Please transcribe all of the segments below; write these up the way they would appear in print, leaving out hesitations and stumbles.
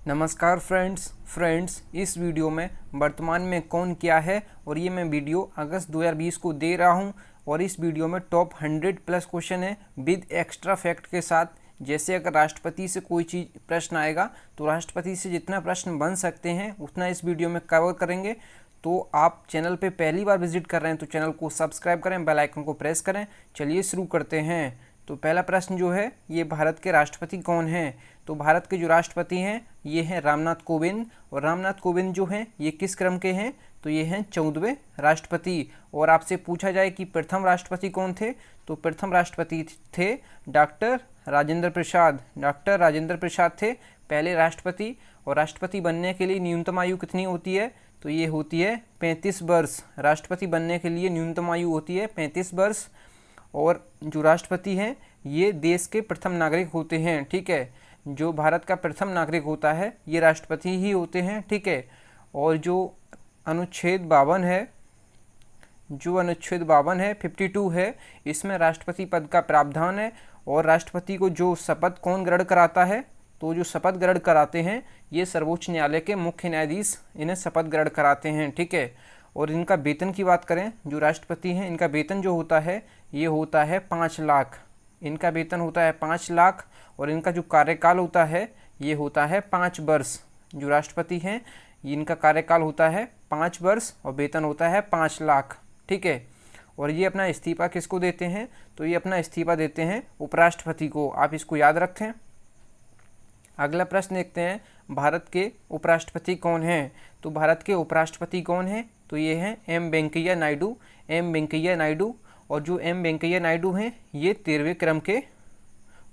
नमस्कार फ्रेंड्स इस वीडियो में वर्तमान में कौन क्या है और ये मैं वीडियो अगस्त 2020 को दे रहा हूँ। और इस वीडियो में टॉप 100 प्लस क्वेश्चन है विद एक्स्ट्रा फैक्ट के साथ। जैसे अगर राष्ट्रपति से कोई चीज़ प्रश्न आएगा तो राष्ट्रपति से जितना प्रश्न बन सकते हैं उतना इस वीडियो में कवर करेंगे। तो आप चैनल पे पहली बार विजिट कर रहे हैं तो चैनल को सब्सक्राइब करें, बेल आइकन को प्रेस करें। चलिए शुरू करते हैं। तो पहला प्रश्न जो है ये भारत के राष्ट्रपति कौन हैं। तो भारत के जो राष्ट्रपति हैं ये हैं रामनाथ कोविंद। और रामनाथ कोविंद जो हैं ये किस क्रम के हैं, तो ये हैं 14वें राष्ट्रपति। और आपसे पूछा जाए कि प्रथम राष्ट्रपति कौन थे, तो प्रथम राष्ट्रपति थे डॉक्टर राजेंद्र प्रसाद। डॉक्टर राजेंद्र प्रसाद थे पहले राष्ट्रपति। और राष्ट्रपति बनने के लिए न्यूनतम आयु कितनी होती है, तो ये होती है 35 वर्ष। राष्ट्रपति बनने के लिए न्यूनतम आयु होती है 35 वर्ष। और जो राष्ट्रपति हैं ये देश के प्रथम नागरिक होते हैं, ठीक है। जो भारत का प्रथम नागरिक होता है ये राष्ट्रपति ही होते हैं, ठीक है। और जो अनुच्छेद 52 है, जो अनुच्छेद 52 है 52 है, इसमें राष्ट्रपति पद का प्रावधान है। और राष्ट्रपति को जो शपथ कौन ग्रहण कराता है, तो जो शपथ ग्रहण कराते हैं ये सर्वोच्च न्यायालय के मुख्य न्यायाधीश इन्हें शपथ ग्रहण कराते हैं, ठीक है। और इनका वेतन की बात करें, जो राष्ट्रपति हैं इनका वेतन जो होता है ये होता है 5 लाख। इनका वेतन होता है 5 लाख। और इनका जो कार्यकाल होता है ये होता है 5 वर्ष। जो राष्ट्रपति हैं इनका कार्यकाल होता है 5 वर्ष और वेतन होता है 5 लाख, ठीक है। और ये अपना इस्तीफा किसको देते हैं, तो ये अपना इस्तीफा देते हैं उपराष्ट्रपति को। आप इसको याद रखें। अगला प्रश्न देखते हैं, भारत के उपराष्ट्रपति कौन हैं। तो भारत के उपराष्ट्रपति कौन हैं, तो ये हैं एम वेंकैया नायडू। एम वेंकैया नायडू। और जो एम वेंकैया नायडू हैं ये 13वें क्रम के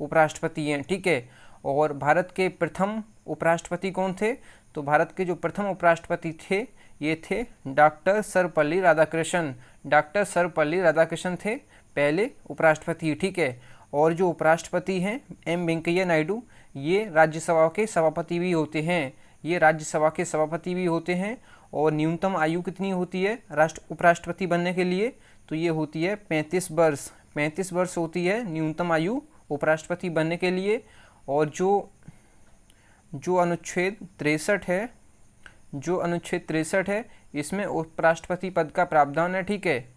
उपराष्ट्रपति हैं, ठीक है। और भारत के प्रथम उपराष्ट्रपति कौन थे, तो भारत के जो प्रथम उपराष्ट्रपति थे ये थे डॉक्टर सर्वपल्ली राधाकृष्णन। डॉक्टर सर्वपल्ली राधाकृष्णन थे पहले उपराष्ट्रपति, ठीक है। और जो उपराष्ट्रपति हैं एम वेंकैया नायडू ये राज्यसभा के सभापति भी होते हैं। ये राज्यसभा के सभापति भी होते हैं। और न्यूनतम आयु कितनी होती है उपराष्ट्रपति बनने के लिए, तो ये होती है 35 वर्ष। 35 वर्ष होती है न्यूनतम आयु उपराष्ट्रपति बनने के लिए। और जो अनुच्छेद 63 है, जो अनुच्छेद 63 है इसमें उपराष्ट्रपति पद का प्रावधान है, ठीक है।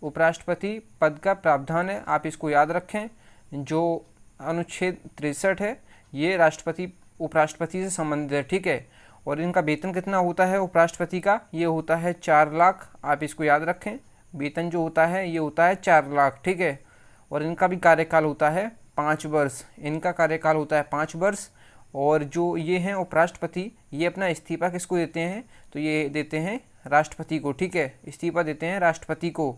उपराष्ट्रपति पद का प्रावधान है, आप इसको याद रखें। जो अनुच्छेद 63 है ये राष्ट्रपति उपराष्ट्रपति से संबंधित है, ठीक है। और इनका वेतन कितना होता है उपराष्ट्रपति का, ये होता है 4 लाख। आप इसको याद रखें। वेतन जो होता है ये होता है 4 लाख, ठीक है। और इनका भी कार्यकाल होता है 5 वर्ष। इनका कार्यकाल होता है 5 वर्ष। और जो ये हैं उपराष्ट्रपति ये अपना इस्तीफा किसको देते हैं, तो ये देते हैं राष्ट्रपति को, ठीक है। इस्तीफा देते हैं राष्ट्रपति को।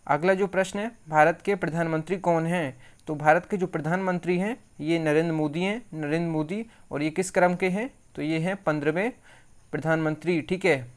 अगला जो प्रश्न है, भारत के प्रधानमंत्री कौन हैं। तो भारत के जो प्रधानमंत्री हैं ये नरेंद्र मोदी हैं, नरेंद्र मोदी। और ये किस क्रम के हैं, तो ये हैं 15वें प्रधानमंत्री, ठीक है।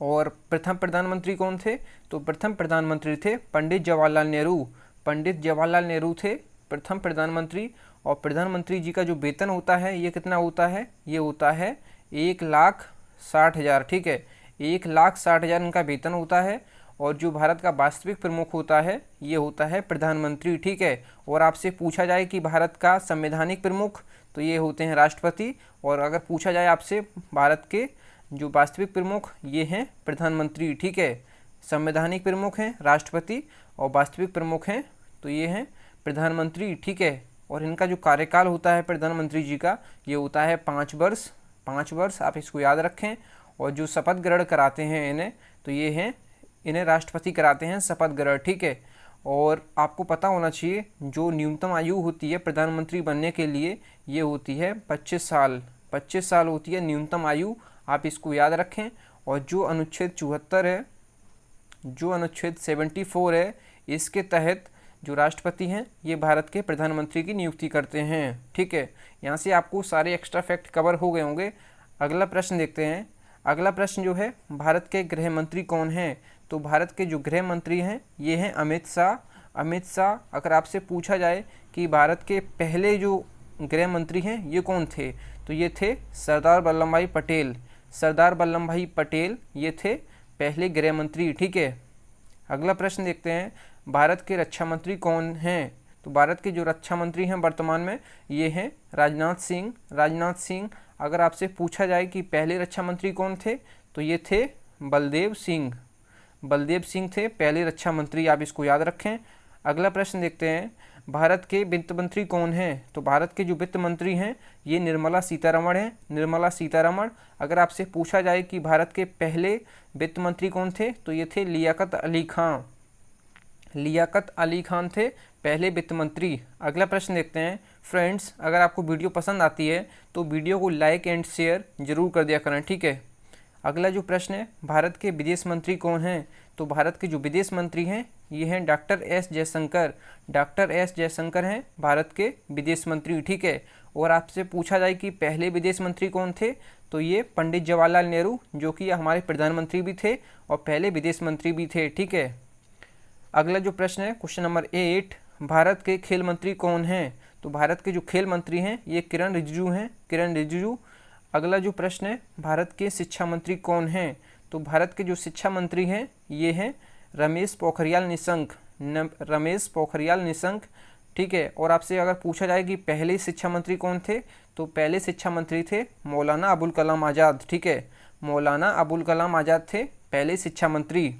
और प्रथम प्रधानमंत्री कौन थे, तो प्रथम प्रधानमंत्री थे पंडित जवाहरलाल नेहरू। पंडित जवाहरलाल नेहरू थे प्रथम प्रधानमंत्री। और प्रधानमंत्री जी का जो वेतन होता है ये कितना होता है, ये होता है 1,60,000, ठीक है। 1,60,000 इनका वेतन होता है। और जो भारत का वास्तविक प्रमुख होता है ये होता है प्रधानमंत्री, ठीक है। और आपसे पूछा जाए कि भारत का संवैधानिक प्रमुख, तो ये होते हैं राष्ट्रपति। और अगर पूछा जाए आपसे भारत के जो वास्तविक प्रमुख ये हैं प्रधानमंत्री, ठीक है। संवैधानिक प्रमुख हैं राष्ट्रपति और वास्तविक प्रमुख हैं तो ये हैं प्रधानमंत्री, ठीक है। और इनका जो कार्यकाल होता है प्रधानमंत्री जी का ये होता है 5 वर्ष। 5 वर्ष, आप इसको याद रखें। और जो शपथ ग्रहण कराते हैं इन्हें, तो ये हैं इन्हें राष्ट्रपति कराते हैं शपथ ग्रहण, ठीक है। और आपको पता होना चाहिए जो न्यूनतम आयु होती है प्रधानमंत्री बनने के लिए ये होती है 25 साल। 25 साल होती है न्यूनतम आयु, आप इसको याद रखें। और जो अनुच्छेद 74 है, जो अनुच्छेद 74 है इसके तहत जो राष्ट्रपति हैं ये भारत के प्रधानमंत्री की नियुक्ति करते हैं, ठीक है। यहाँ से आपको सारे एक्स्ट्रा फैक्ट कवर हो गए होंगे। अगला प्रश्न देखते हैं। अगला प्रश्न जो है, भारत के गृह मंत्री कौन हैं। तो भारत के जो गृह मंत्री हैं ये हैं अमित शाह। अमित शाह। अगर आपसे पूछा जाए कि भारत के पहले जो गृह मंत्री हैं ये कौन थे, तो ये थे सरदार वल्लभ भाई पटेल। सरदार वल्लभ भाई पटेल ये थे पहले गृह मंत्री, ठीक है। अगला प्रश्न देखते हैं, भारत के रक्षा मंत्री कौन हैं। तो भारत के जो रक्षा मंत्री हैं वर्तमान में ये हैं राजनाथ सिंह। राजनाथ सिंह। अगर आपसे पूछा जाए कि पहले रक्षा मंत्री कौन थे, तो ये थे बलदेव सिंह। बलदेव सिंह थे पहले रक्षा मंत्री, आप इसको याद रखें। अगला प्रश्न देखते हैं, भारत के वित्त मंत्री कौन हैं? तो भारत के जो वित्त मंत्री हैं ये निर्मला सीतारमण हैं। निर्मला सीतारमण। अगर आपसे पूछा जाए कि भारत के पहले वित्त मंत्री कौन थे, तो ये थे लियाकत अली खां। लियाकत अली खान थे पहले वित्त मंत्री। अगला प्रश्न देखते हैं। फ्रेंड्स, अगर आपको वीडियो पसंद आती है तो वीडियो को लाइक एंड शेयर जरूर कर दिया करें, ठीक है। अगला जो प्रश्न है, भारत के विदेश मंत्री कौन हैं? तो भारत के जो विदेश मंत्री हैं ये हैं doctor S Jaishankar. Doctor S Jaishankar हैं भारत के विदेश मंत्री, ठीक है। और आपसे पूछा जाए कि पहले विदेश मंत्री कौन थे, तो ये पंडित जवाहरलाल नेहरू, जो कि हमारे प्रधानमंत्री भी थे और पहले विदेश मंत्री भी थे, ठीक है। अगला जो प्रश्न है, क्वेश्चन नंबर 8, भारत के खेल मंत्री कौन हैं? तो भारत के जो खेल मंत्री हैं ये किरण रिजिजू हैं। किरण रिजिजू। अगला जो प्रश्न है, भारत के शिक्षा मंत्री कौन हैं? तो भारत के जो शिक्षा मंत्री हैं ये हैं रमेश पोखरियाल निशंक। रमेश पोखरियाल निशंक, ठीक है। और आपसे अगर पूछा जाए कि पहले शिक्षा मंत्री कौन थे, तो पहले शिक्षा मंत्री थे मौलाना अबुल कलाम आज़ाद, ठीक है। मौलाना अबुल कलाम आज़ाद थे पहले शिक्षा मंत्री।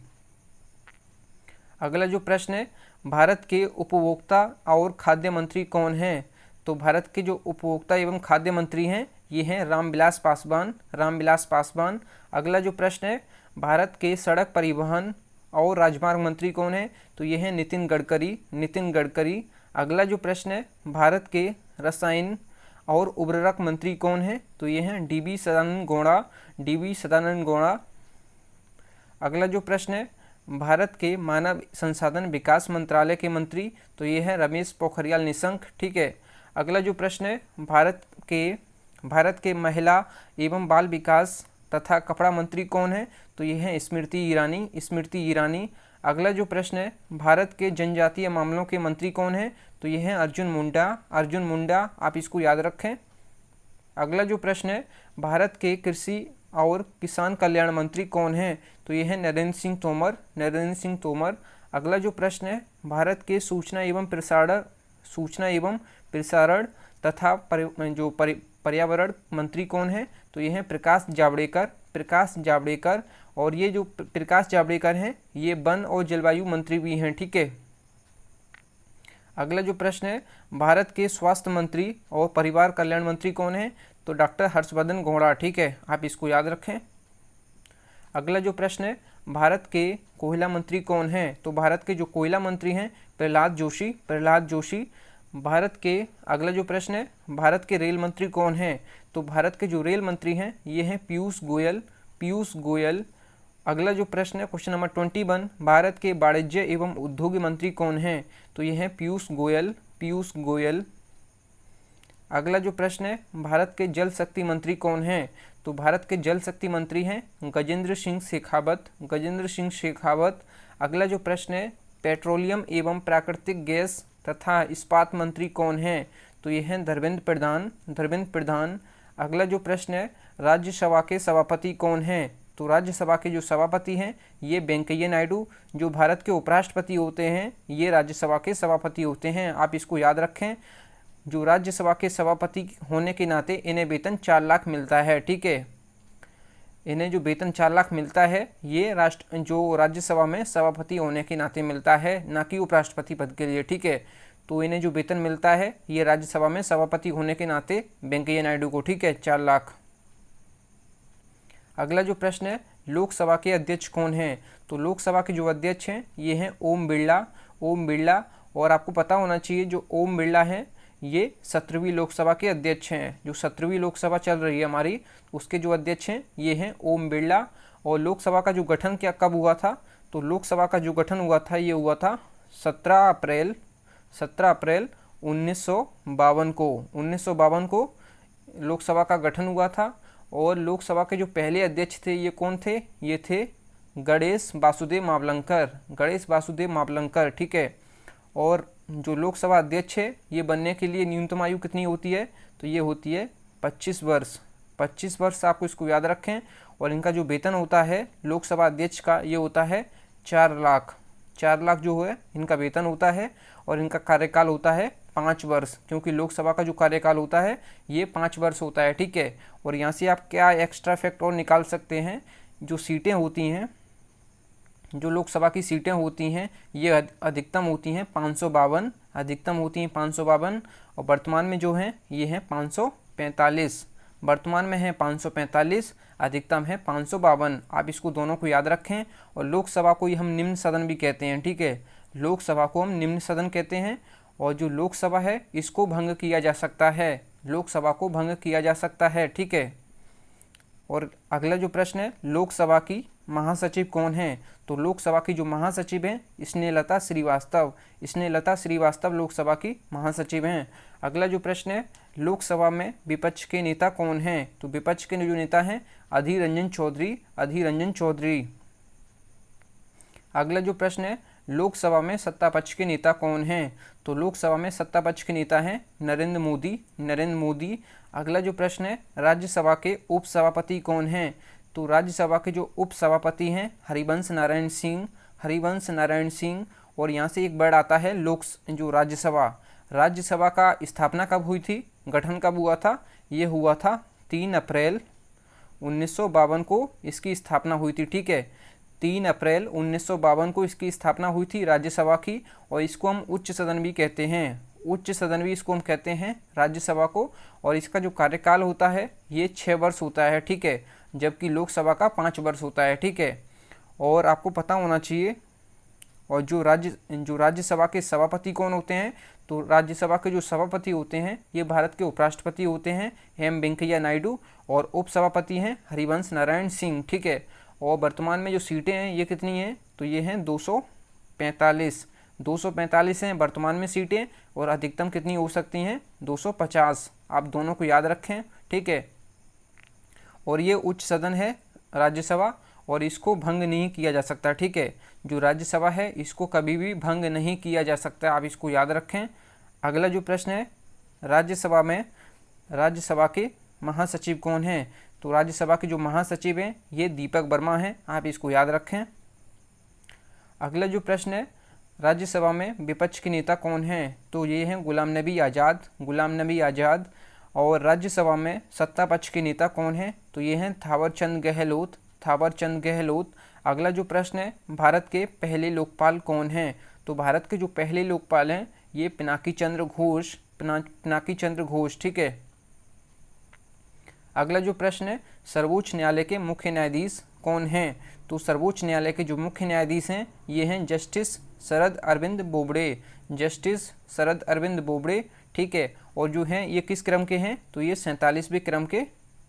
अगला जो प्रश्न है, भारत के उपभोक्ता और खाद्य मंत्री कौन हैं? तो भारत के जो उपभोक्ता एवं खाद्य मंत्री हैं ये हैं रामविलास पासवान। रामविलास पासवान। अगला जो प्रश्न है, भारत के सड़क परिवहन और राजमार्ग मंत्री कौन है? तो ये हैं नितिन गडकरी। नितिन गडकरी। अगला जो प्रश्न है, भारत के रसायन और उर्वरक मंत्री कौन है? तो ये हैं डी.वी. सदानंद गौड़ा। डी.वी. सदानंद गौड़ा। अगला जो प्रश्न है, भारत के मानव संसाधन विकास मंत्रालय के मंत्री, तो ये है रमेश पोखरियाल निशंक, ठीक है। अगला जो प्रश्न है, भारत के महिला एवं बाल विकास तथा कपड़ा मंत्री कौन है? तो ये है स्मृति ईरानी। स्मृति ईरानी। अगला जो प्रश्न है, भारत के जनजातीय मामलों के मंत्री कौन है? तो ये हैं अर्जुन मुंडा। अर्जुन मुंडा, आप इसको याद रखें। अगला जो प्रश्न है, भारत के कृषि और किसान कल्याण मंत्री कौन हैं? तो ये है नरेंद्र सिंह तोमर। नरेंद्र सिंह तोमर। अगला जो प्रश्न है, भारत के सूचना एवं प्रसारण तथा पर्यावरण मंत्री कौन है? तो ये हैं प्रकाश जावड़ेकर। प्रकाश जावड़ेकर। और ये जो प्रकाश जावड़ेकर हैं ये वन और जलवायु मंत्री भी हैं, ठीक है। अगला जो प्रश्न है, भारत के स्वास्थ्य मंत्री और परिवार कल्याण मंत्री कौन है? तो डॉक्टर हर्षवर्धन गौड़ा, ठीक है। आप इसको याद रखें। अगला जो प्रश्न है, भारत के कोयला मंत्री कौन है? तो भारत के जो कोयला मंत्री हैं प्रहलाद जोशी। प्रहलाद जोशी। भारत के अगला जो प्रश्न है, भारत के रेल मंत्री कौन हैं? तो भारत के जो रेल मंत्री हैं ये हैं पीयूष गोयल। पीयूष गोयल। अगला जो प्रश्न है, क्वेश्चन नंबर 21, भारत के वाणिज्य एवं उद्योग मंत्री कौन हैं? तो ये हैं पीयूष गोयल। पीयूष गोयल। अगला जो प्रश्न है, भारत के जल शक्ति मंत्री कौन हैं? तो भारत के जल शक्ति मंत्री हैं गजेंद्र सिंह शेखावत। गजेंद्र सिंह शेखावत। अगला जो प्रश्न है, पेट्रोलियम एवं प्राकृतिक गैस तथा इस्पात मंत्री कौन हैं? तो ये हैं धर्मेंद्र प्रधान। धर्मेंद्र प्रधान। अगला जो प्रश्न है, राज्यसभा के सभापति कौन हैं? तो राज्यसभा के जो सभापति हैं ये वेंकैया नायडू। जो भारत के उपराष्ट्रपति होते हैं ये राज्यसभा के सभापति होते हैं, आप इसको याद रखें। जो राज्यसभा के सभापति होने के नाते इन्हें वेतन 4 लाख मिलता है, ठीक है। इन्हें जो वेतन 4 लाख मिलता है ये जो राज्यसभा में सभापति होने के नाते मिलता है, ना कि उपराष्ट्रपति पद के लिए, ठीक है। तो इन्हें जो वेतन मिलता है ये राज्यसभा में सभापति होने के नाते वेंकैया नायडू को, ठीक है, 4 लाख। अगला जो प्रश्न है, लोकसभा के अध्यक्ष कौन हैं? तो लोकसभा के जो अध्यक्ष हैं ये हैं ओम बिरला। ओम बिरला। और आपको पता होना चाहिए जो ओम बिरला हैं ये 17वीं लोकसभा के अध्यक्ष हैं। जो 17वीं लोकसभा चल रही है हमारी, उसके जो अध्यक्ष हैं ये हैं ओम बिरला। और लोकसभा का जो गठन कब हुआ था? तो लोकसभा का जो गठन हुआ था ये हुआ था 17 अप्रैल 1952 को। 1952 को लोकसभा का गठन हुआ था। और लोकसभा के जो पहले अध्यक्ष थे ये कौन थे? ये थे गणेश वासुदेव मावलंकर। गणेश वासुदेव मावलंकर, ठीक है। और जो लोकसभा अध्यक्ष है ये बनने के लिए न्यूनतम आयु कितनी होती है? तो ये होती है 25 वर्ष। 25 वर्ष, आपको इसको याद रखें। और इनका जो वेतन होता है लोकसभा अध्यक्ष का ये होता है 4 लाख। 4 लाख जो है इनका वेतन होता है और इनका कार्यकाल होता है 5 वर्ष, क्योंकि लोकसभा का जो कार्यकाल होता है ये 5 वर्ष होता है, ठीक है। और यहाँ से आप क्या एक्स्ट्रा फैक्ट और निकाल सकते हैं, जो सीटें होती हैं, जो लोकसभा की सीटें होती हैं ये अधिकतम होती हैं 552, अधिकतम होती हैं 552 और वर्तमान में जो हैं ये हैं 545, वर्तमान में है 545, अधिकतम है 552। आप इसको दोनों को याद रखें। और लोकसभा को ही हम निम्न सदन भी कहते हैं, ठीक है, लोकसभा को हम निम्न सदन कहते हैं। और जो लोकसभा है इसको भंग किया जा सकता है, लोकसभा को भंग किया जा सकता है, ठीक है। और अगला जो प्रश्न है, लोकसभा की महासचिव कौन है? तो लोकसभा की जो महासचिव हैं स्नेहलता श्रीवास्तव, स्नेहलता श्रीवास्तव लोकसभा की महासचिव हैं। अगला जो प्रश्न है, लोकसभा में विपक्ष के नेता कौन हैं? तो विपक्ष के जो नेता हैं अधीर रंजन चौधरी, अधीर रंजन चौधरी। अगला जो प्रश्न है, लोकसभा में सत्ता पक्ष के नेता कौन हैं? तो लोकसभा में सत्ता पक्ष के नेता हैं नरेंद्र मोदी, नरेंद्र मोदी। अगला जो प्रश्न है, राज्यसभा के उपसभापति कौन हैं? तो राज्यसभा के जो उपसभापति हैं हरिवंश नारायण सिंह, हरिवंश नारायण सिंह। और यहाँ से एक वर्ड आता है जो राज्यसभा, राज्यसभा का स्थापना कब हुई थी, गठन कब हुआ था? ये हुआ था 3 अप्रैल 1952 को इसकी स्थापना हुई थी, ठीक है। 3 अप्रैल 1952 को इसकी स्थापना हुई थी राज्यसभा की। और इसको हम उच्च सदन भी कहते हैं, उच्च सदन भी इसको हम कहते हैं राज्यसभा को। और इसका जो कार्यकाल होता है ये 6 वर्ष होता है, ठीक है, जबकि लोकसभा का 5 वर्ष होता है, ठीक है। और आपको पता होना चाहिए। और जो राज्यसभा के सभापति कौन होते हैं? तो राज्यसभा के जो सभापति होते हैं ये भारत के उपराष्ट्रपति होते हैं एम वेंकैया नायडू। और उपसभापति हैं हरिवंश नारायण सिंह, ठीक है। और वर्तमान में जो सीटें हैं ये कितनी हैं? तो ये हैं 245, 245 हैं वर्तमान में सीटें। और अधिकतम कितनी हो सकती हैं? 250। आप दोनों को याद रखें, ठीक है। और ये उच्च सदन है राज्यसभा और इसको भंग नहीं किया जा सकता, ठीक है। जो राज्यसभा है इसको कभी भी भंग नहीं किया जा सकता, आप इसको याद रखें। अगला जो प्रश्न है, राज्यसभा में राज्यसभा के महासचिव कौन हैं? तो राज्यसभा के जो महासचिव हैं ये दीपक वर्मा हैं, आप इसको याद रखें। अगला जो प्रश्न है, राज्यसभा में विपक्ष के नेता कौन हैं? तो ये हैं गुलाम नबी आज़ाद, गुलाम नबी आज़ाद। और राज्यसभा में सत्ता पक्ष के नेता कौन हैं? तो ये हैं थावरचंद गहलोत, थावरचंद गहलोत। अगला जो प्रश्न है, भारत के पहले लोकपाल कौन हैं? तो भारत के जो पहले लोकपाल हैं ये पिनाकी चंद्र घोष, पिनाकी चंद्र घोष, ठीक है। अगला जो प्रश्न है, सर्वोच्च न्यायालय के मुख्य न्यायाधीश कौन हैं? तो सर्वोच्च न्यायालय के जो मुख्य न्यायाधीश हैं ये हैं जस्टिस शरद अरविंद बोबड़े, जस्टिस शरद अरविंद बोबड़े, ठीक है। और जो हैं ये किस क्रम के हैं? तो ये 47वें क्रम के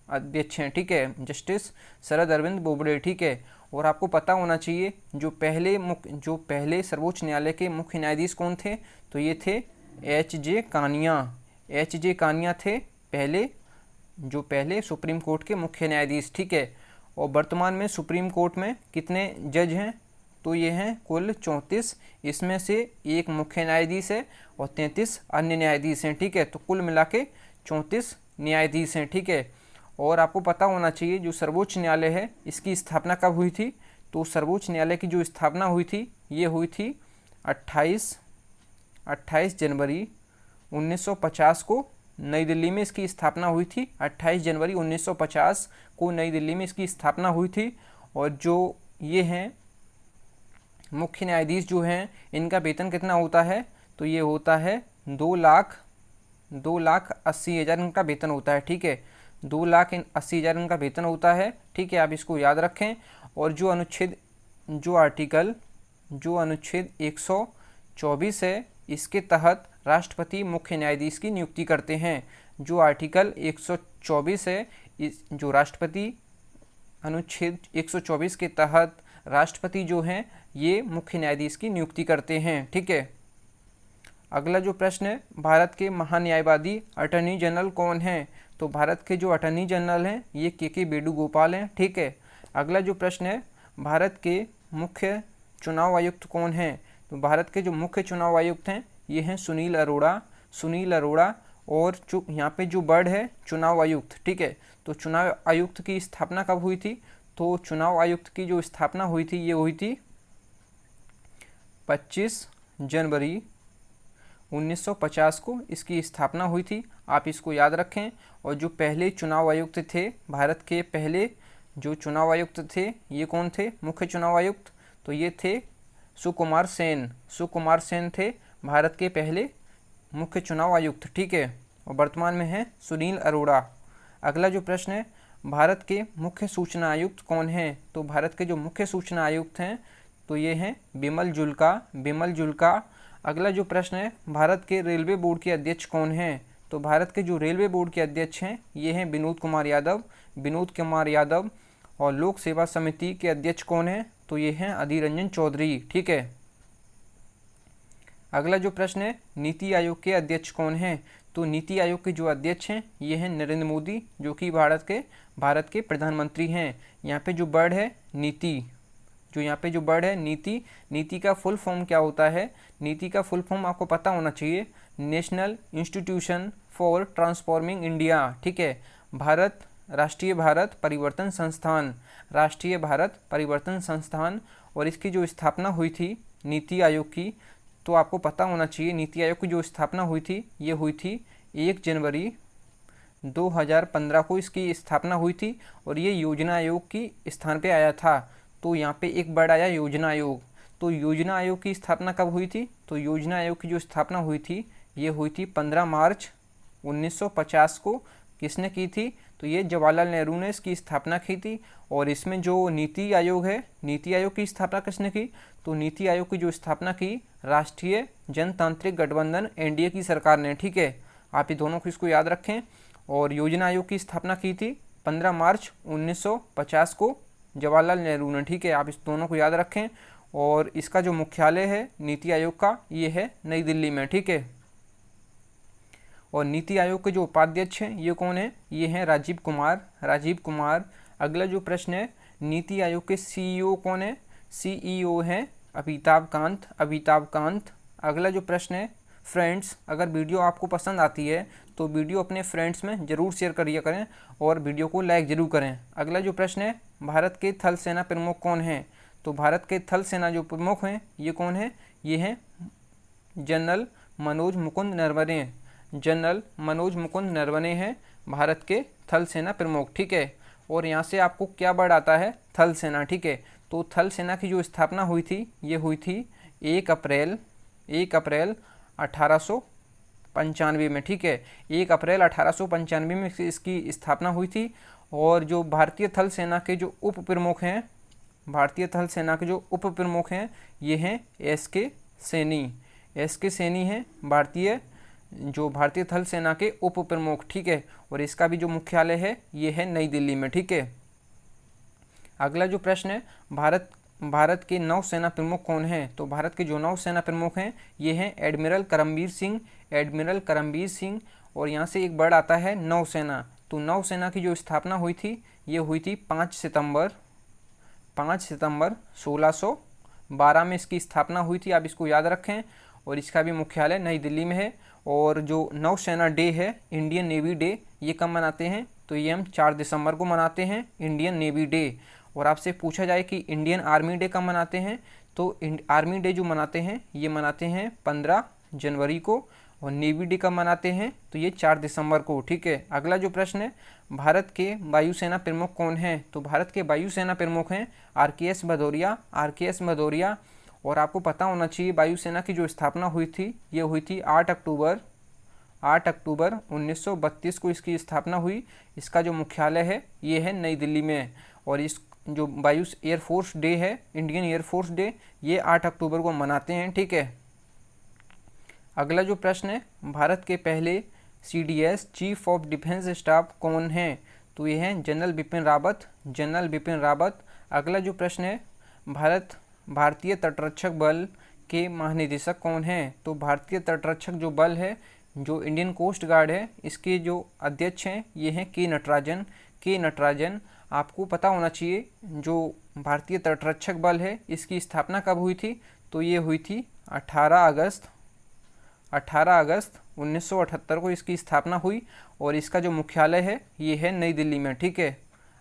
अध्यक्ष हैं, ठीक है, जस्टिस शरद अरविंद बोबड़े, ठीक है। और आपको पता होना चाहिए जो पहले सर्वोच्च न्यायालय के मुख्य न्यायाधीश कौन थे? तो ये थे एच.जे. कानिया, एच.जे. कानिया थे पहले सुप्रीम कोर्ट के मुख्य न्यायाधीश, ठीक है। और वर्तमान में सुप्रीम कोर्ट में कितने जज हैं? तो ये हैं कुल 34, इसमें से एक मुख्य न्यायाधीश है और 33 अन्य न्यायाधीश हैं, ठीक है। तो कुल मिला के 34 न्यायाधीश हैं, ठीक है। और आपको पता होना चाहिए जो सर्वोच्च न्यायालय है इसकी स्थापना कब हुई थी? तो सर्वोच्च न्यायालय की जो स्थापना हुई थी ये हुई थी 28 जनवरी 1950 को नई दिल्ली में इसकी स्थापना हुई थी। 28 जनवरी 1950 को नई दिल्ली में इसकी स्थापना हुई थी। और जो ये हैं मुख्य न्यायाधीश जो हैं इनका वेतन कितना होता है? तो ये होता है 2,80,000 इनका वेतन होता है, ठीक है, 2,80,000 इनका वेतन होता है, ठीक है। आप इसको याद रखें। और जो अनुच्छेद 124 है इसके तहत राष्ट्रपति मुख्य न्यायाधीश की नियुक्ति करते हैं। जो आर्टिकल 124 है जो राष्ट्रपति अनुच्छेद 124 के तहत राष्ट्रपति जो हैं ये मुख्य न्यायाधीश की नियुक्ति करते हैं, ठीक है। अगला जो प्रश्न है, भारत के महान्यायवादी अटॉर्नी जनरल कौन हैं? तो भारत के जो अटॉर्नी जनरल हैं ये के वेणुगोपाल हैं, ठीक है। अगला जो प्रश्न है, भारत के मुख्य चुनाव आयुक्त कौन हैं? तो भारत के जो मुख्य चुनाव आयुक्त हैं ये हैं सुनील अरोड़ा, सुनील अरोड़ा। और यहाँ पे जो वर्ड है चुनाव आयुक्त, ठीक है। तो चुनाव आयुक्त की स्थापना कब हुई थी? तो चुनाव आयुक्त की जो स्थापना हुई थी ये हुई थी 25 जनवरी 1950 को इसकी स्थापना हुई थी। आप इसको याद रखें। और जो पहले चुनाव आयुक्त थे, भारत के पहले जो चुनाव आयुक्त थे, ये कौन थे? मुख्य चुनाव आयुक्त, तो ये थे सुकुमार सेन। सुकुमार सेन थे भारत के पहले मुख्य चुनाव आयुक्त, ठीक है। और वर्तमान में है सुनील अरोड़ा। अगला जो प्रश्न है, भारत के मुख्य सूचना आयुक्त कौन हैं? तो भारत के जो मुख्य सूचना आयुक्त हैं तो ये हैं बिमल जुल्का। बिमल जुल्का। अगला जो प्रश्न है, भारत के रेलवे बोर्ड के अध्यक्ष कौन हैं? तो भारत के जो रेलवे बोर्ड के अध्यक्ष हैं ये हैं विनोद कुमार यादव। विनोद कुमार यादव। और लोक सेवा समिति के अध्यक्ष कौन हैं? तो ये हैं अधीर रंजन चौधरी, ठीक है। अगला जो प्रश्न है, नीति आयोग के अध्यक्ष कौन हैं? तो नीति आयोग के जो अध्यक्ष हैं ये हैं नरेंद्र मोदी, जो कि भारत के प्रधानमंत्री हैं। यहाँ पे जो वर्ड है नीति, जो यहाँ पे जो वर्ड है नीति, नीति का फुल फॉर्म क्या होता है? नीति का फुल फॉर्म आपको पता होना चाहिए, national institution for transforming India, ठीक है। राष्ट्रीय भारत परिवर्तन संस्थान, राष्ट्रीय भारत परिवर्तन संस्थान। और इसकी जो स्थापना हुई थी नीति आयोग की, तो आपको पता होना चाहिए नीति आयोग की जो स्थापना हुई थी ये हुई थी 1 जनवरी 2015 को इसकी स्थापना हुई थी। और ये योजना आयोग की स्थान पे आया था। तो यहाँ पे एक वर्ड आया योजना आयोग। तो योजना आयोग की स्थापना कब हुई थी? तो योजना आयोग की जो स्थापना हुई थी ये हुई थी 15 मार्च 1950 को। किसने की थी? तो ये जवाहरलाल नेहरू ने इसकी स्थापना की थी। और इसमें जो नीति आयोग है, नीति आयोग की स्थापना किसने की? तो नीति आयोग की जो स्थापना की राष्ट्रीय जनतांत्रिक गठबंधन एनडीए की सरकार ने, ठीक है। आप ये दोनों को इसको याद रखें। और योजना आयोग की स्थापना की थी 15 मार्च 1950 को जवाहरलाल नेहरू ने, ठीक है। आप इस दोनों को याद रखें। और इसका जो मुख्यालय है नीति आयोग का ये है नई दिल्ली में, ठीक है। और नीति आयोग के जो उपाध्यक्ष हैं ये कौन है? ये हैं राजीव कुमार। राजीव कुमार। अगला जो प्रश्न है, नीति आयोग के सीईओ कौन है? सीईओ हैं अमिताभ कांत। अमिताभ कांत। अगला जो प्रश्न है, फ्रेंड्स, अगर वीडियो आपको पसंद आती है तो वीडियो अपने फ्रेंड्स में ज़रूर शेयर करिए करें और वीडियो को लाइक ज़रूर करें। अगला जो प्रश्न है, भारत के थल सेना प्रमुख कौन हैं? तो भारत के थल सेना जो प्रमुख हैं ये कौन है? ये हैं जनरल मनोज मुकुंद नरवणे। जनरल मनोज मुकुंद नरवणे हैं भारत के थल सेना प्रमुख, ठीक है। और यहाँ से आपको क्या वर्ड आता है? थल सेना, ठीक है। तो थल सेना की जो स्थापना हुई थी ये हुई थी 1 अप्रैल 1895 में, ठीक है। 1 अप्रैल 1895 में इसकी स्थापना हुई थी। और जो भारतीय थल सेना के जो उप प्रमुख हैं, भारतीय थल सेना के जो उप प्रमुख हैं ये हैं एस.के. सैनी। एस.के. सैनी हैं भारतीय थल सेना के उप प्रमुख, ठीक है। और इसका भी जो मुख्यालय है ये है नई दिल्ली में, ठीक है। अगला जो प्रश्न है, भारत के नौसेना प्रमुख कौन हैं? तो भारत के जो नौसेना प्रमुख हैं ये हैं एडमिरल करमबीर सिंह। एडमिरल करमबीर सिंह। और यहाँ से एक वर्ड आता है नौसेना। तो नौसेना की जो स्थापना हुई थी ये हुई थी 5 सितंबर 1612 में इसकी स्थापना हुई थी। आप इसको याद रखें। और इसका भी मुख्यालय नई दिल्ली में है। और जो नौसेना डे है, इंडियन नेवी डे, ये कब मनाते हैं? तो ये हम 4 दिसंबर को मनाते हैं इंडियन नेवी डे। और आपसे पूछा जाए कि इंडियन आर्मी डे कब मनाते हैं? तो आर्मी डे जो मनाते हैं ये मनाते हैं 15 जनवरी को। और नेवी डे कब मनाते हैं? तो ये 4 दिसंबर को, ठीक है। अगला जो प्रश्न है, भारत के वायुसेना प्रमुख कौन हैं? तो भारत के वायुसेना प्रमुख हैं आर.के.एस. भदौरिया। आर.के.एस. भदौरिया। और आपको पता होना चाहिए वायुसेना की जो स्थापना हुई थी ये हुई थी 8 अक्टूबर 1932 को इसकी स्थापना हुई। इसका जो मुख्यालय है ये है नई दिल्ली में। और इस जो एयरफोर्स डे है, इंडियन एयरफोर्स डे, ये 8 अक्टूबर को मनाते हैं, ठीक है। अगला जो प्रश्न है, भारत के पहले CDS chief of defence staff कौन हैं? तो ये हैं जनरल बिपिन रावत। जनरल बिपिन रावत। अगला जो प्रश्न है, भारतीय तटरक्षक बल के महानिदेशक कौन हैं? तो भारतीय तटरक्षक जो बल है, जो इंडियन कोस्ट गार्ड है, इसके जो अध्यक्ष हैं ये हैं के नटराजन। के नटराजन। आपको पता होना चाहिए जो भारतीय तटरक्षक बल है इसकी स्थापना कब हुई थी? तो ये हुई थी 18 अगस्त 1978 को इसकी स्थापना हुई। और इसका जो मुख्यालय है ये है नई दिल्ली में, ठीक है।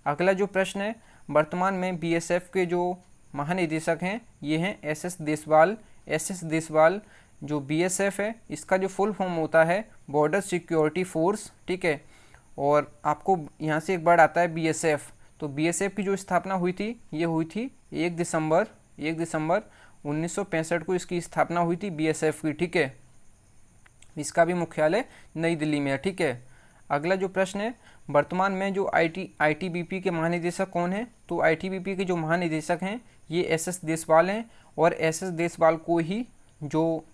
अगला जो प्रश्न है, वर्तमान में BSF के जो महानिदेशक हैं ये हैं SS देसवाल। एसएस देशवाल। जो बीएसएफ है इसका जो फुल फॉर्म होता है बॉर्डर सिक्योरिटी फोर्स, ठीक है। और आपको यहाँ से एक वर्ड आता है बीएसएफ। तो बीएसएफ की जो स्थापना हुई थी ये हुई थी 1 दिसंबर 1965 को इसकी स्थापना हुई थी बीएसएफ की, ठीक है। इसका भी मुख्यालय नई दिल्ली में है, ठीक है। अगला जो प्रश्न है, वर्तमान में जो आईटीबीपी के महानिदेशक कौन है? तो आईटीबीपी के जो महानिदेशक हैं ये एसएस देशवाल हैं। और एसएस देशवाल को ही जो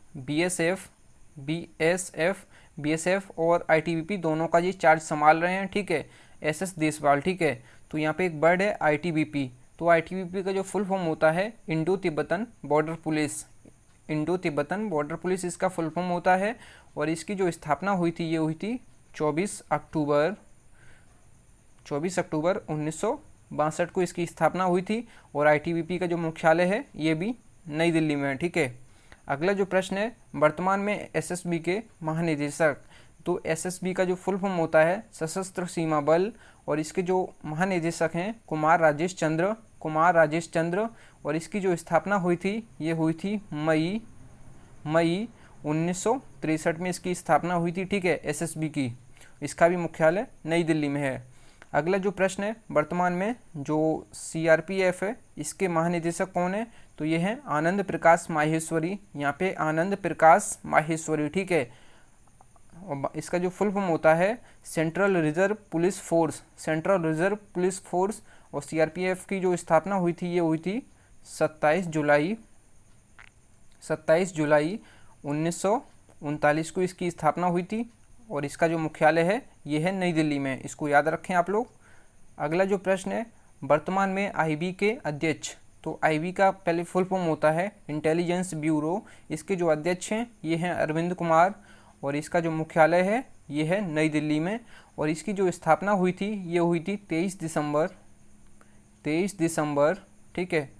बीएसएफ और आईटीबीपी दोनों का ये चार्ज संभाल रहे हैं, ठीक है, एसएस देशवाल, ठीक है। तो यहाँ पे एक वर्ड है आईटीबीपी। तो आईटीबीपी का जो फुल फॉर्म होता है Indo Tibetan border police. Indo Tibetan border police इसका फुल फॉर्म होता है। और इसकी जो स्थापना हुई थी ये हुई थी 24 अक्टूबर 1962 को इसकी स्थापना हुई थी। और आईटीबीपी का जो मुख्यालय है ये भी नई दिल्ली में है, ठीक है। अगला जो प्रश्न है, वर्तमान में एसएसबी के महानिदेशक। तो एसएसबी का जो फुल फॉर्म होता है सशस्त्र सीमा बल। और इसके जो महानिदेशक हैं कुमार राजेश चंद्र। और इसकी जो स्थापना हुई थी ये हुई थी मई 1963 में इसकी स्थापना हुई थी, ठीक है, एसएसबी की। इसका भी मुख्यालय नई दिल्ली में है। अगला जो प्रश्न है, वर्तमान में जो सीआरपीएफ है इसके महानिदेशक कौन है? तो ये हैं आनंद प्रकाश माहेश्वरी। यहाँ पे आनंद प्रकाश माहेश्वरी, ठीक है। इसका जो फुल फॉर्म होता है सेंट्रल रिजर्व पुलिस फोर्स। और सीआरपीएफ की जो स्थापना हुई थी ये हुई थी 27 जुलाई 1939 को इसकी स्थापना हुई थी। और इसका जो मुख्यालय है ये है नई दिल्ली में, इसको याद रखें आप लोग। अगला जो प्रश्न है, वर्तमान में आईबी के अध्यक्ष। तो आईबी का पहले फुल फॉर्म होता है इंटेलिजेंस ब्यूरो। इसके जो अध्यक्ष हैं ये हैं अरविंद कुमार। और इसका जो मुख्यालय है ये है नई दिल्ली में। और इसकी जो स्थापना हुई थी ये हुई थी 23 दिसंबर, ठीक है,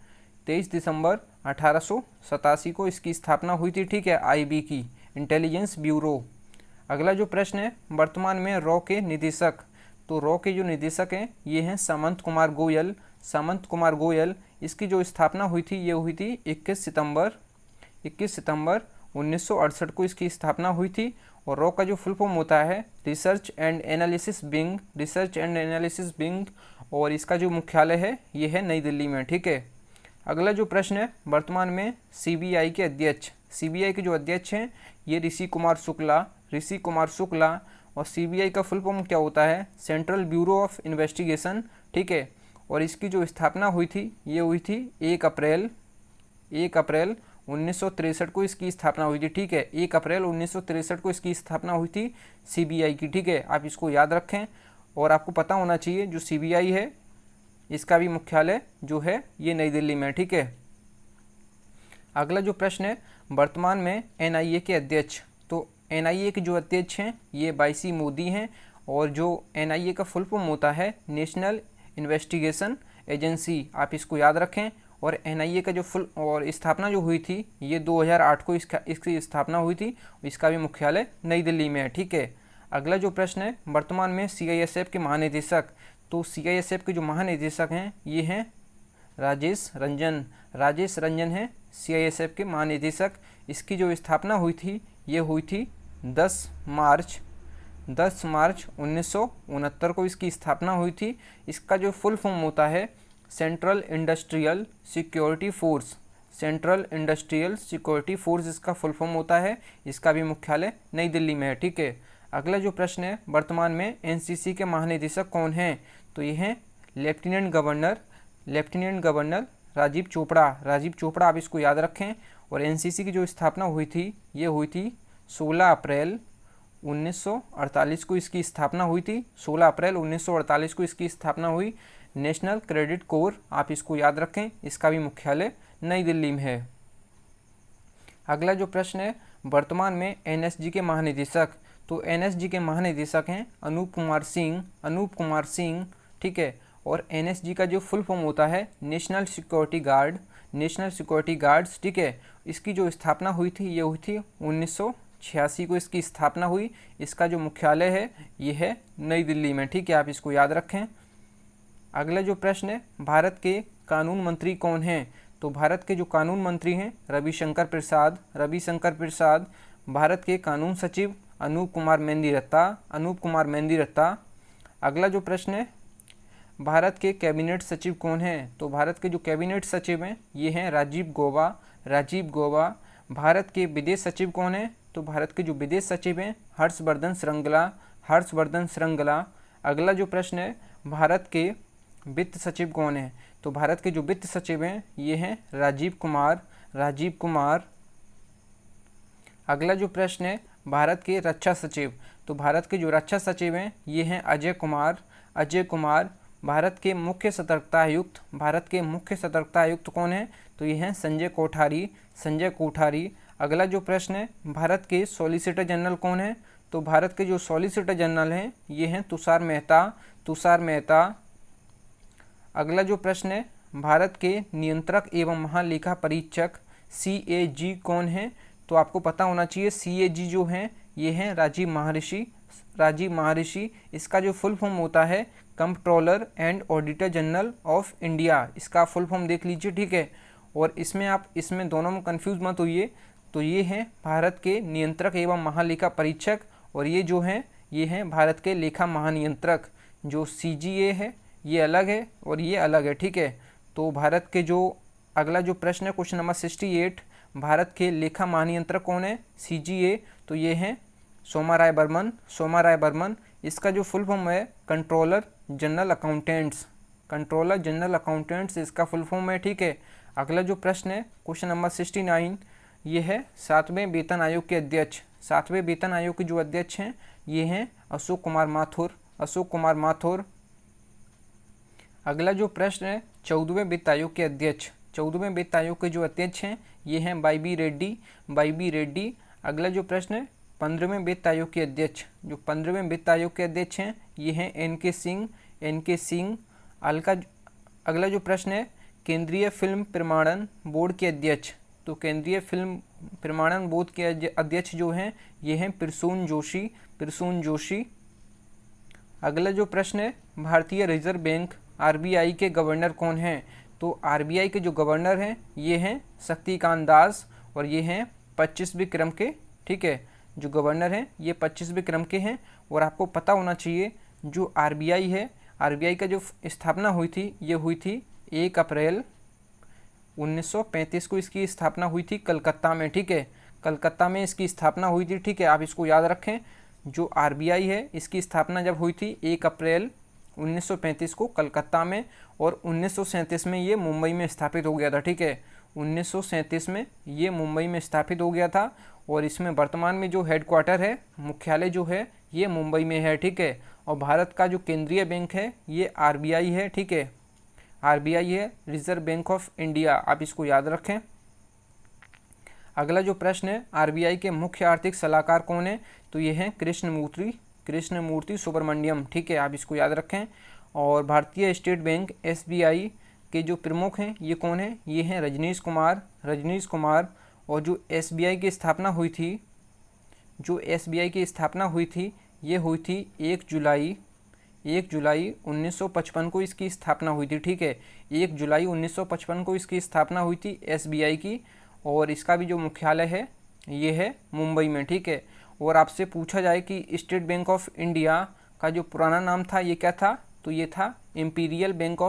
23 दिसंबर 1887 को इसकी स्थापना हुई थी, ठीक है, आईबी की, इंटेलिजेंस ब्यूरो। अगला जो प्रश्न है, वर्तमान में रॉ के निदेशक। तो रॉ के जो निदेशक हैं ये हैं सामंत कुमार गोयल। इसकी जो स्थापना हुई थी ये हुई थी 21 सितंबर 1968 को इसकी स्थापना हुई थी। और रॉ का जो फुल फॉर्म होता है रिसर्च एंड एनालिसिस विंग। और इसका जो मुख्यालय है ये है नई दिल्ली में, ठीक है। अगला जो प्रश्न है, वर्तमान में सीबीआई के अध्यक्ष। सीबीआई के जो अध्यक्ष हैं ये ऋषि कुमार शुक्ला। और सीबीआई का फुल फॉर्म क्या होता है? सेंट्रल ब्यूरो ऑफ इन्वेस्टिगेशन, ठीक है। और इसकी जो स्थापना हुई थी ये हुई थी 1 अप्रैल 1963 को इसकी स्थापना हुई थी, ठीक है। 1 अप्रैल 1963 को इसकी स्थापना हुई थी सीबीआई की, ठीक है। आप इसको याद रखें। और आपको पता होना चाहिए जो सीबीआई है इसका भी मुख्यालय जो है ये नई दिल्ली में, ठीक है। अगला जो प्रश्न है, वर्तमान में एनआईए के अध्यक्ष। तो एनआईए के जो अध्यक्ष हैं ये वाईसी मोदी हैं। और जो एनआईए का फुल फॉर्म होता है नेशनल इन्वेस्टिगेशन एजेंसी, आप इसको याद रखें। और एनआईए का जो स्थापना जो हुई थी ये 2008 को इसकी स्थापना हुई थी। इसका भी मुख्यालय नई दिल्ली में है, ठीक है। अगला जो प्रश्न है, वर्तमान में सीआईएसएफ के महानिदेशक। तो सीआईएसएफ के जो महानिदेशक हैं ये हैं राजेश रंजन है सीआईएसएफ के महानिदेशक। इसकी जो स्थापना हुई थी ये हुई थी 10 मार्च 1969 को इसकी स्थापना हुई थी। इसका जो फुल फॉर्म होता है सेंट्रल इंडस्ट्रियल सिक्योरिटी फोर्स इसका फुल फॉर्म होता है। इसका भी मुख्यालय नई दिल्ली में है, ठीक है। अगला जो प्रश्न है, वर्तमान में एनसीसी के महानिदेशक कौन हैं? तो ये हैं लेफ्टिनेंट गवर्नर राजीव चोपड़ा, आप इसको याद रखें। और एनसीसी की जो स्थापना हुई थी ये हुई थी 16 अप्रैल 1948 को इसकी स्थापना हुई थी। 16 अप्रैल 1948 को इसकी स्थापना हुई। नेशनल क्रेडिट कोर, आप इसको याद रखें। इसका भी मुख्यालय नई दिल्ली में है। अगला जो प्रश्न है, वर्तमान में एनएसजी के महानिदेशक। तो एनएसजी के महानिदेशक हैं अनूप कुमार सिंह, ठीक है। और एनएसजी का जो फुल फॉर्म होता है नेशनल सिक्योरिटी गार्ड्स, ठीक है। इसकी जो स्थापना हुई थी ये हुई थी 1986 को इसकी स्थापना हुई। इसका जो मुख्यालय है ये है नई दिल्ली में, ठीक है, आप इसको याद रखें। अगला जो प्रश्न है, भारत के कानून मंत्री कौन हैं? तो भारत के जो कानून मंत्री हैं रविशंकर प्रसाद। भारत के कानून सचिव अनूप कुमार मेंदिरत्ता। अगला जो प्रश्न है, भारत के कैबिनेट सचिव कौन हैं? तो भारत के जो कैबिनेट सचिव हैं ये हैं राजीव गौबा। भारत के विदेश सचिव कौन हैं? तो भारत के जो विदेश सचिव हैं हर्षवर्धन श्रृंगला। अगला जो प्रश्न है, भारत के वित्त सचिव कौन हैं? तो भारत के जो वित्त सचिव हैं ये हैं राजीव कुमार। अगला जो प्रश्न है, भारत के रक्षा सचिव। तो भारत के जो रक्षा सचिव हैं ये हैं अजय कुमार। भारत के मुख्य सतर्कता आयुक्त कौन हैं? तो ये हैं संजय कोठारी। अगला जो प्रश्न है, भारत के सॉलिसिटर जनरल कौन हैं? तो भारत के जो सॉलिसिटर जनरल हैं ये हैं तुषार मेहता। अगला जो प्रश्न है, भारत के नियंत्रक एवं महालेखा परीक्षक CAG कौन हैं? तो आपको पता होना चाहिए CAG जो हैं ये हैं राजीव महर्षि। इसका जो फुल फॉर्म होता है controller and auditor general of India, इसका फुल फॉर्म देख लीजिए, ठीक है। और इसमें दोनों में कंफ्यूज मत होइए। तो ये हैं भारत के नियंत्रक एवं महालेखा परीक्षक, और ये जो हैं ये हैं भारत के लेखा महानियंत्रक। जो CGA है ये अलग है और ये अलग है, ठीक है। तो भारत के जो अगला जो प्रश्न है क्वेश्चन नंबर 68, भारत के लेखा महानियंत्रक कौन है? CGA, तो ये हैं सोमा राय बर्मन। इसका जो फुल फॉर्म है कंट्रोलर जनरल अकाउंटेंट्स, इसका फुल फॉर्म है, ठीक है। अगला जो प्रश्न है क्वेश्चन नंबर 69, ये है 7वें वेतन आयोग के अध्यक्ष। 7वें वेतन आयोग के जो अध्यक्ष हैं ये हैं अशोक कुमार माथुर। अगला जो प्रश्न है 14वें वित्त आयोग के अध्यक्ष। 14वें वित्त आयोग के जो अध्यक्ष हैं ये हैं वाई बी रेड्डी। अगला जो प्रश्न है 15वें वित्त आयोग के अध्यक्ष। जो 15वें वित्त आयोग के अध्यक्ष हैं ये हैं NK सिंह। अगला जो प्रश्न है केंद्रीय फिल्म प्रमाणन बोर्ड के अध्यक्ष। तो केंद्रीय फिल्म प्रमाणन बोर्ड के अध्यक्ष जो हैं ये हैं प्रसून जोशी। अगला जो प्रश्न है भारतीय रिजर्व बैंक RBI के गवर्नर कौन हैं? तो RBI के जो गवर्नर हैं ये हैं शक्तिकांत दास, और ये हैं 25वें क्रम के, ठीक है। जो गवर्नर हैं ये 25वें क्रम के हैं। और आपको पता होना चाहिए जो RBI है, RBI का जो स्थापना हुई थी ये हुई थी 1 अप्रैल 1935 को इसकी स्थापना हुई थी कलकत्ता में, ठीक है। कलकत्ता में इसकी स्थापना हुई थी, ठीक है, आप इसको याद रखें। जो RBI है इसकी स्थापना जब हुई थी 1 अप्रैल 1935 को कलकत्ता में, और 1937 में ये मुंबई में स्थापित हो गया था, ठीक है। 1937 में ये मुंबई में स्थापित हो गया था, और इसमें वर्तमान में जो हेडक्वार्टर है, मुख्यालय जो है ये मुंबई में है, ठीक है। और भारत का जो केंद्रीय बैंक है ये RBI है, ठीक है। RBI है रिजर्व बैंक ऑफ इंडिया, आप इसको याद रखें। अगला जो प्रश्न है RBI के मुख्य आर्थिक सलाहकार कौन है? तो ये हैं कृष्णमूर्ति सुब्रमण्यम, ठीक है, आप इसको याद रखें। और भारतीय स्टेट बैंक SBI के जो प्रमुख हैं ये कौन है? ये हैं रजनीश कुमार। और जो SBI की स्थापना हुई थी, ये हुई थी 1 जुलाई 1955 को इसकी स्थापना हुई थी, ठीक है। 1 जुलाई 1955 को इसकी स्थापना हुई थी SBI की, और इसका भी जो मुख्यालय है ये है मुंबई में, ठीक है। और आपसे पूछा जाए कि स्टेट बैंक ऑफ इंडिया का जो पुराना नाम था ये क्या था? तो ये था इंपीरियल बैंक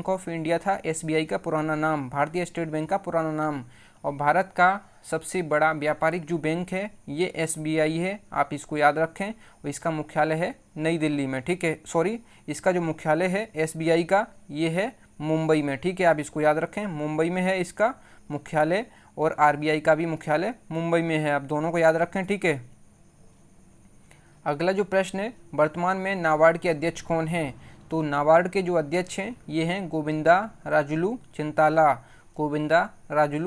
ऑफ इंडिया था SBI का पुराना नाम, भारतीय स्टेट बैंक का पुराना नाम। और भारत का सबसे बड़ा व्यापारिक जो बैंक है ये SBI है, आप इसको याद रखें। और इसका मुख्यालय है नई दिल्ली में, ठीक है। सॉरी, इसका जो मुख्यालय है SBI का ये है मुंबई में, ठीक है, आप इसको याद रखें। मुंबई में है इसका मुख्यालय, और RBI का भी मुख्यालय मुंबई में है, आप दोनों को याद रखें, ठीक है। अगला जो प्रश्न है वर्तमान में नाबार्ड के अध्यक्ष कौन हैं? तो नाबार्ड के जो अध्यक्ष हैं ये हैं गोविंदा राजुलू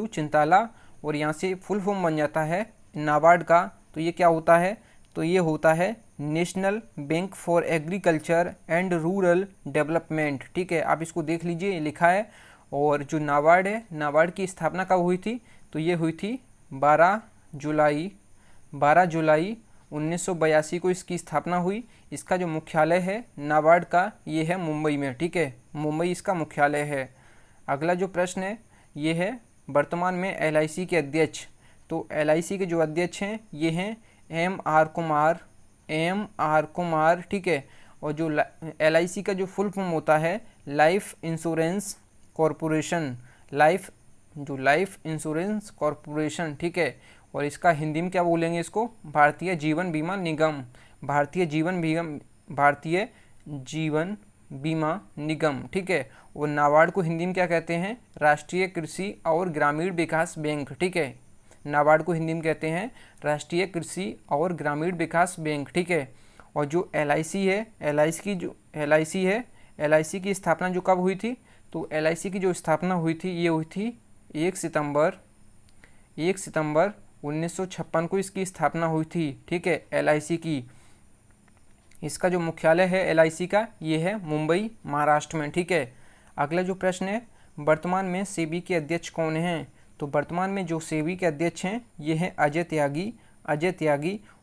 चिंताला। और यहाँ से फुल फॉर्म बन जाता है नाबार्ड का, तो ये क्या होता है? तो ये होता है national bank for agriculture and rural development, ठीक है, आप इसको देख लीजिए, ये लिखा है। और जो नाबार्ड है, नाबार्ड की स्थापना कब हुई थी? तो ये हुई थी 12 जुलाई 1982 को इसकी स्थापना हुई। इसका जो मुख्यालय है नाबार्ड का ये है मुंबई में, ठीक है, मुंबई इसका मुख्यालय है। अगला जो प्रश्न है ये है वर्तमान में एलआईसी के अध्यक्ष। तो एलआईसी के जो अध्यक्ष हैं ये हैं एम आर कुमार, ठीक है। और जो एलआईसी का जो फुल फॉर्म होता है life insurance corporation, life insurance corporation, ठीक है। और इसका हिंदी में क्या बोलेंगे इसको, भारतीय जीवन बीमा निगम, भारतीय जीवन बीमा निगम, ठीक है। और नाबार्ड को हिंदी में क्या कहते हैं, राष्ट्रीय कृषि और ग्रामीण विकास बैंक, ठीक है। नाबार्ड को हिंदी में कहते हैं राष्ट्रीय कृषि और ग्रामीण विकास बैंक, ठीक है। और जो एलआईसी है, एलआईसी की स्थापना जो कब हुई थी, तो एलआईसी की जो स्थापना हुई थी ये हुई थी 1 सितंबर 1956 को इसकी स्थापना हुई थी, ठीक है, एलआईसी की। इसका जो मुख्यालय है एलआईसी का ये है मुंबई, महाराष्ट्र में, ठीक है। अगला जो प्रश्न है वर्तमान में सेबी के अध्यक्ष कौन हैं। तो वर्तमान में जो सेबी के अध्यक्ष हैं ये हैं अजय त्यागी।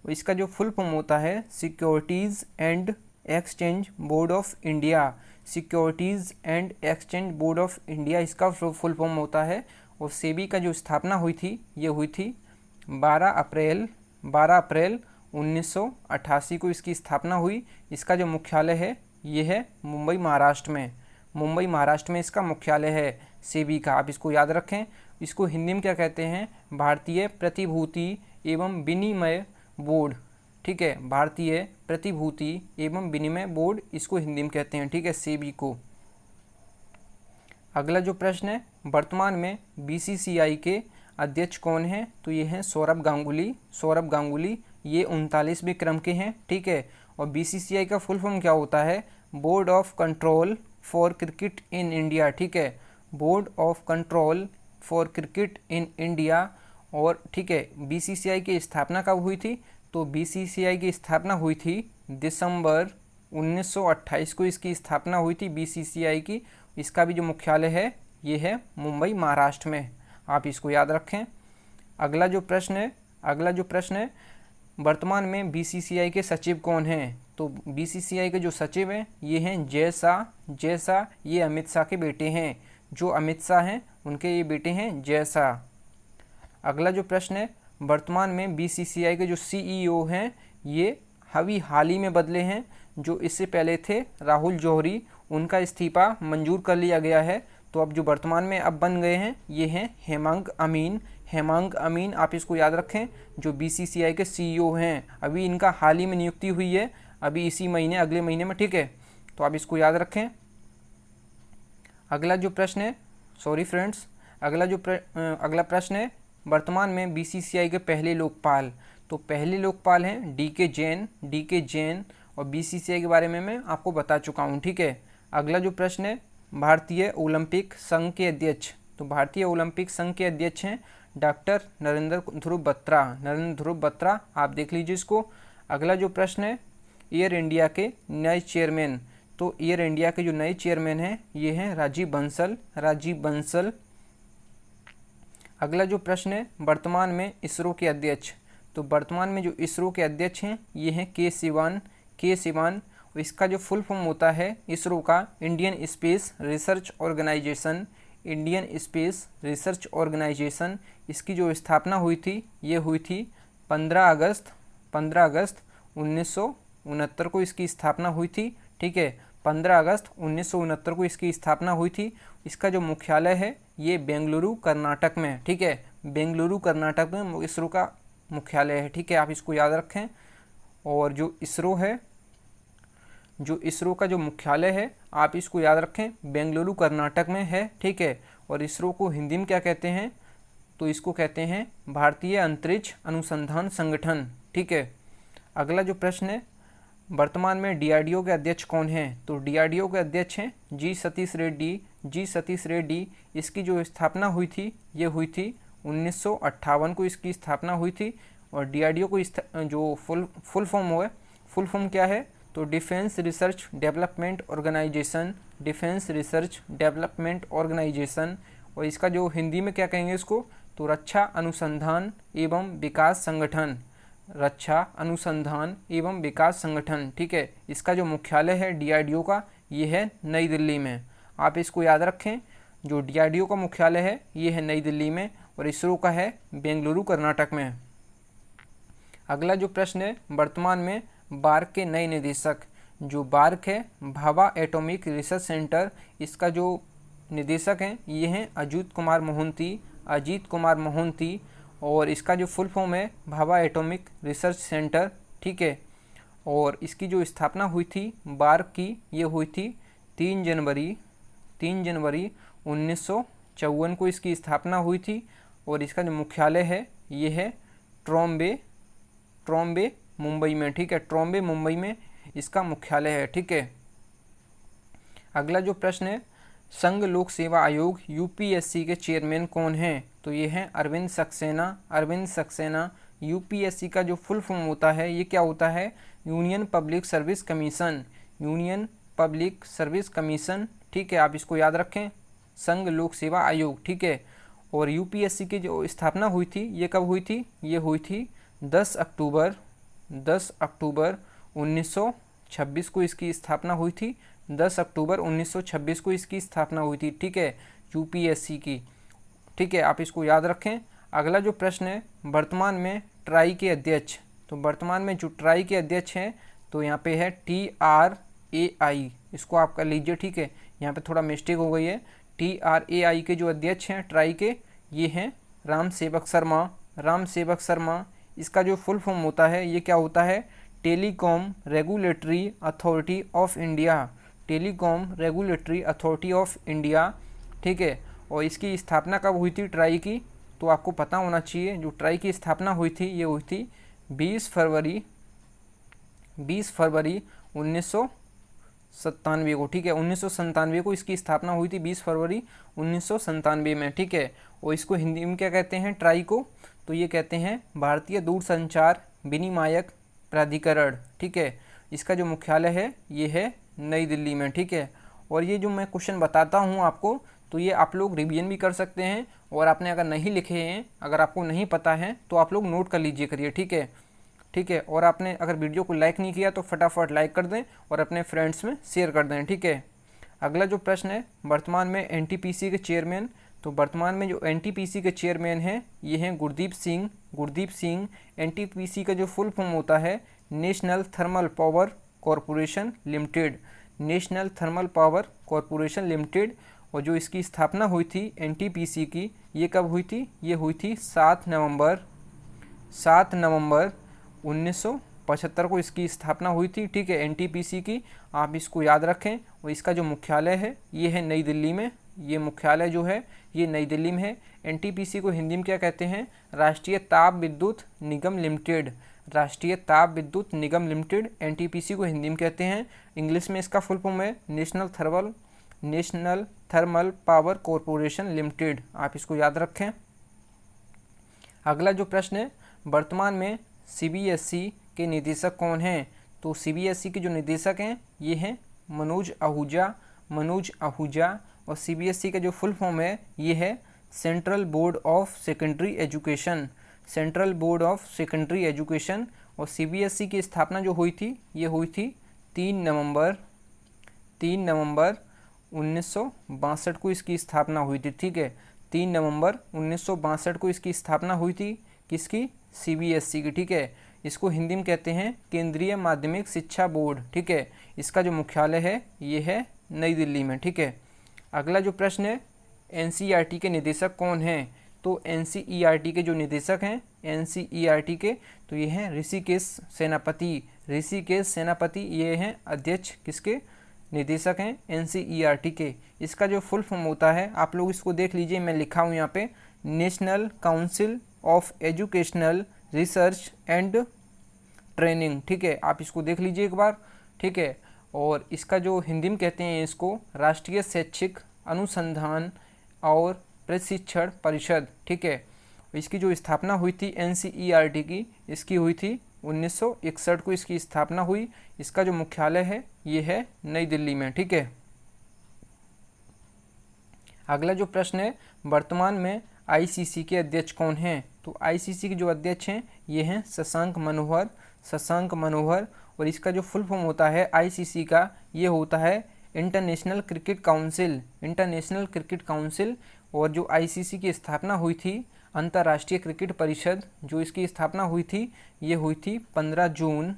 और इसका जो फुल फॉर्म होता है securities and exchange board of India, securities and exchange board of India इसका फुल फॉर्म होता है। और सेबी का जो स्थापना हुई थी ये हुई थी 12 अप्रैल 1988 को इसकी स्थापना हुई। इसका जो मुख्यालय है ये है मुंबई, महाराष्ट्र में इसका मुख्यालय है सेबी का, आप इसको याद रखें। इसको हिंदी में क्या कहते हैं, भारतीय प्रतिभूति एवं विनिमय बोर्ड, ठीक है, भारतीय प्रतिभूति एवं विनिमय बोर्ड इसको हिंदी में कहते हैं, ठीक है, सेबी को। अगला जो प्रश्न है वर्तमान में बीसीसीआई के अध्यक्ष कौन हैं। तो ये हैं सौरभ गांगुली, ये 39वें क्रम के हैं, ठीक है। और बीसीसीआई का फुल फॉर्म क्या होता है, board of control for cricket in India, ठीक है, board of control for cricket in India. और ठीक है, बीसीसीआई की स्थापना कब हुई थी, तो बीसीसीआई की स्थापना हुई थी दिसंबर 1928 को इसकी स्थापना हुई थी बीसीसीआई की। इसका भी जो मुख्यालय है ये है मुंबई, महाराष्ट्र में, आप इसको याद रखें। अगला जो प्रश्न है वर्तमान में बीसीसीआई के सचिव कौन हैं। तो बीसीसीआई के जो सचिव हैं ये हैं जय शाह, ये अमित शाह के बेटे हैं, जो अमित शाह हैं उनके ये बेटे हैं जय शाह। अगला जो प्रश्न है वर्तमान में बीसीसीआई के जो सीईओ हैं ये हाल ही में बदले हैं। जो इससे पहले थे राहुल जौहरी, उनका इस्तीफा मंजूर कर लिया गया है। तो अब जो वर्तमान में अब बन गए हैं ये हैं हेमांग अमीन, आप इसको याद रखें, जो बीसीसीआई के सीईओ हैं। अभी इनका हाल ही में नियुक्ति हुई है, अभी इसी महीने, अगले महीने में, ठीक है, तो आप इसको याद रखें। अगला जो प्रश्न है अगला प्रश्न है वर्तमान में बीसीसीआई के पहले लोकपाल। तो पहले लोकपाल हैं डीके जैन, और बीसीसीआई के बारे में मैं आपको बता चुका हूँ, ठीक है। अगला जो प्रश्न है भारतीय ओलंपिक संघ के अध्यक्ष। तो भारतीय ओलंपिक संघ के अध्यक्ष हैं डॉक्टर नरेंद्र ध्रुव बत्रा, आप देख लीजिए इसको। अगला जो प्रश्न है एयर इंडिया के नए चेयरमैन। तो एयर इंडिया के जो नए चेयरमैन हैं ये हैं राजीव बंसल। अगला जो प्रश्न है वर्तमान में इसरो के अध्यक्ष। तो वर्तमान में जो इसरो के अध्यक्ष हैं ये हैं के सिवान। और इसका जो फुल फॉर्म होता है इसरो का इंडियन स्पेस रिसर्च ऑर्गेनाइजेशन। इसकी जो स्थापना हुई थी ये हुई थी 15 अगस्त 1969 को इसकी स्थापना हुई थी, ठीक है, 15 अगस्त 1969 को इसकी स्थापना हुई थी। इसका जो मुख्यालय है ये बेंगलुरु, कर्नाटक में, ठीक है, बेंगलुरु कर्नाटक में इसरो का मुख्यालय है, ठीक है, आप इसको याद रखें। और जो इसरो का जो मुख्यालय है आप इसको याद रखें, बेंगलुरु कर्नाटक में है, ठीक है। और इसरो को हिंदी में क्या कहते हैं, तो इसको कहते हैं भारतीय अंतरिक्ष अनुसंधान संगठन, ठीक है। अगला जो प्रश्न है वर्तमान में डीआरडीओ के अध्यक्ष कौन हैं। तो डीआरडीओ के अध्यक्ष हैं जी सतीश रेड्डी। इसकी जो स्थापना हुई थी ये हुई थी 1958 को इसकी स्थापना हुई थी। और डीआरडीओ को जो फुल फॉर्म क्या है, तो डिफेंस रिसर्च डेवलपमेंट ऑर्गेनाइजेशन। और इसका जो हिंदी में क्या कहेंगे इसको, तो रक्षा अनुसंधान एवं विकास संगठन, ठीक है। इसका जो मुख्यालय है डीआरडीओ का ये है नई दिल्ली में, आप इसको याद रखें। जो DRDO का मुख्यालय है ये है नई दिल्ली में और इसरो का है बेंगलुरु कर्नाटक में। अगला जो प्रश्न है, वर्तमान में बार्क के नए निदेशक, जो बार्क है भाभा एटॉमिक रिसर्च सेंटर, इसका जो निदेशक हैं ये हैं अजीत कुमार मोहंती और इसका जो फुल फॉर्म है भाभा एटॉमिक रिसर्च सेंटर, ठीक है। और इसकी जो स्थापना हुई थी बार्क की, ये हुई थी 3 जनवरी 1954 को इसकी स्थापना हुई थी और इसका जो मुख्यालय है ये है ट्रॉम्बे मुंबई में, ठीक है। ट्रॉम्बे मुंबई में इसका मुख्यालय है, ठीक है। अगला जो प्रश्न है, संघ लोक सेवा आयोग UPSC के चेयरमैन कौन हैं? तो ये हैं अरविंद सक्सेना। UPSC का जो फुल फॉर्म होता है ये क्या होता है? यूनियन पब्लिक सर्विस कमीशन, ठीक है। आप इसको याद रखें, संघ लोक सेवा आयोग, ठीक है। और UPSC की जो स्थापना हुई थी ये कब हुई थी? ये हुई थी 10 अक्टूबर 1926 को इसकी स्थापना हुई थी। 10 अक्टूबर 1926 को इसकी स्थापना हुई थी, ठीक है, UPSC की, ठीक है। आप इसको याद रखें। अगला जो प्रश्न है, वर्तमान में ट्राई के अध्यक्ष, तो वर्तमान में जो ट्राई के अध्यक्ष हैं तो यहाँ पे है TRAI, इसको आप कर लीजिए, ठीक है। यहाँ पे थोड़ा मिस्टेक हो गई है। TRAI के जो अध्यक्ष हैं ट्राई के, ये हैं राम सेवक शर्मा। इसका जो फुल फॉर्म होता है ये क्या होता है? Telecom regulatory authority of India, ठीक है। और इसकी स्थापना कब हुई थी ट्राई की? तो आपको पता होना चाहिए, जो ट्राई की स्थापना हुई थी ये हुई थी 20 फरवरी 1997 को, ठीक है। 1997 को इसकी स्थापना हुई थी, 20 फरवरी 1997 में, ठीक है। और इसको हिंदी में क्या कहते हैं ट्राई को? तो ये कहते हैं भारतीय दूरसंचार विनियामक प्राधिकरण, ठीक है। इसका जो मुख्यालय है ये है नई दिल्ली में, ठीक है। और ये जो मैं क्वेश्चन बताता हूँ आपको, तो ये आप लोग रिवीजन भी कर सकते हैं और आपने अगर नहीं लिखे हैं, अगर आपको नहीं पता है तो आप लोग नोट कर लीजिए करिए, ठीक है, ठीक है। और आपने अगर वीडियो को लाइक नहीं किया तो फटाफट लाइक कर दें और अपने फ्रेंड्स में शेयर कर दें, ठीक है। अगला जो प्रश्न है, वर्तमान में NTPC के चेयरमैन, तो वर्तमान में जो NTPC के चेयरमैन हैं ये हैं गुरदीप सिंह। NTPC का जो फुल फॉर्म होता है national thermal power corporation limited. और जो इसकी स्थापना हुई थी NTPC की, ये कब हुई थी? ये हुई थी 7 नवंबर 1975 को इसकी स्थापना हुई थी, ठीक है, NTPC की। आप इसको याद रखें। और इसका जो मुख्यालय है ये है नई दिल्ली में, ये मुख्यालय जो है ये नई दिल्ली में है। NTPC को हिंदी में क्या कहते हैं? राष्ट्रीय ताप विद्युत निगम लिमिटेड। NTPC को हिंदी में कहते हैं। इंग्लिश में इसका फुल फॉर्म है national thermal power corporation limited. आप इसको याद रखें। अगला जो प्रश्न है, वर्तमान में CBSE के निदेशक कौन हैं? तो CBSE के जो निदेशक हैं ये हैं मनोज आहूजा। और CBSE का जो फुल फॉर्म है ये है central board of secondary education. और CBSE की स्थापना जो हुई थी ये हुई थी 3 नवंबर 1962 को इसकी स्थापना हुई थी, ठीक है। 3 नवंबर 1962 को इसकी स्थापना हुई थी, किसकी? CBSE की, ठीक है। इसको हिंदी में कहते हैं केंद्रीय माध्यमिक शिक्षा बोर्ड, ठीक है। इसका जो मुख्यालय है ये है नई दिल्ली में, ठीक है। अगला जो प्रश्न है, NCERT के निदेशक कौन हैं? तो NCERT के जो निदेशक हैं NCERT के, तो ये हैं ऋषिकेश सेनापति, ये हैं अध्यक्ष, किसके? निदेशक हैं NCERT के। इसका जो फुल फॉर्म होता है आप लोग इसको देख लीजिए, मैं लिखा हूँ यहाँ पे, national council of educational research and training, ठीक है। आप इसको देख लीजिए एक बार, ठीक है। और इसका जो हिंदी में कहते हैं इसको राष्ट्रीय शैक्षिक अनुसंधान और प्रशिक्षण परिषद, ठीक है। इसकी जो स्थापना हुई थी NCERT की, इसकी हुई थी 1961 को इसकी स्थापना हुई। इसका जो मुख्यालय है ये है नई दिल्ली में, ठीक है। अगला जो प्रश्न है, वर्तमान में ICC के अध्यक्ष कौन हैं? तो ICC के जो अध्यक्ष हैं ये हैं शशांक मनोहर। और इसका जो फुल फॉर्म होता है ICC का, ये होता है international cricket council, international cricket council. और जो आईसीसी की स्थापना हुई थी, अंतर्राष्ट्रीय क्रिकेट परिषद, जो इसकी स्थापना हुई थी, ये हुई थी 15 जून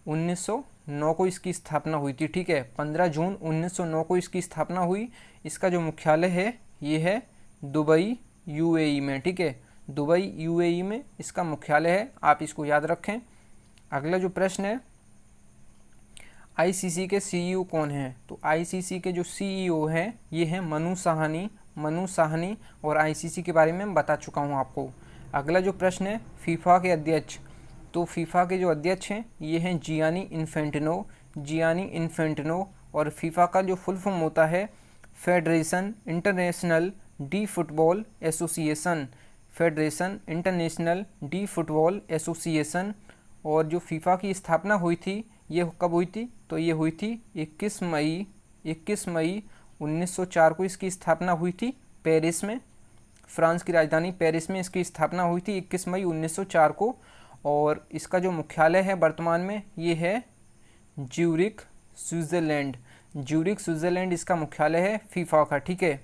1909 को इसकी स्थापना हुई थी। ठीक है, 15 जून 1909 को इसकी स्थापना हुई। इसका जो मुख्यालय है ये है दुबई यूएई में। ठीक है, दुबई यूएई में इसका मुख्यालय है, आप इसको याद रखें। अगला जो प्रश्न है, आईसीसी के सीईओ कौन हैं? तो आईसीसी के जो सीईओ हैं ये हैं मनु साहनी, मनु साहनी। और आईसीसी के बारे में मैं बता चुका हूँ आपको। अगला जो प्रश्न है, फीफा के अध्यक्ष, तो फीफा के जो अध्यक्ष हैं ये हैं जियानी इन्फेंटिनो, जियानी इन्फेंटिनो। और फीफा का जो फुल फॉर्म होता है federation international D football association, federation international D football association. और जो फीफा की स्थापना हुई थी ये कब हुई थी? तो ये हुई थी 21 मई 1904 को इसकी स्थापना हुई थी पेरिस में, फ्रांस की राजधानी पेरिस में इसकी स्थापना हुई थी 21 मई 1904 को। और इसका जो मुख्यालय है वर्तमान में ये है ज्यूरिख स्विट्ज़रलैंड, ज्यूरिख स्विट्ज़रलैंड इसका मुख्यालय है फीफा का। ठीक है,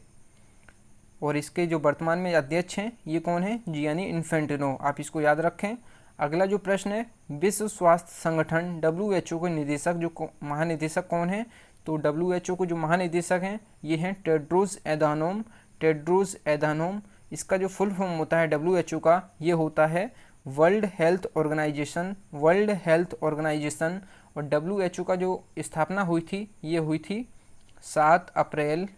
और इसके जो वर्तमान में अध्यक्ष हैं ये कौन है? जियानी इन्फेंटिनो, आप इसको याद रखें। अगला जो प्रश्न है, विश्व स्वास्थ्य संगठन डब्ल्यूएचओ के निदेशक, जो महानिदेशक कौन है? तो डब्ल्यूएचओ को जो महानिदेशक हैं ये हैं टेड्रोस एधानोम, टेड्रोस एधानोम। इसका जो फुल फॉर्म होता है डब्ल्यूएचओ का ये होता है World Health Organization, World Health Organization. और डब्ल्यूएचओ का जो स्थापना हुई थी ये हुई थी 7 अप्रैल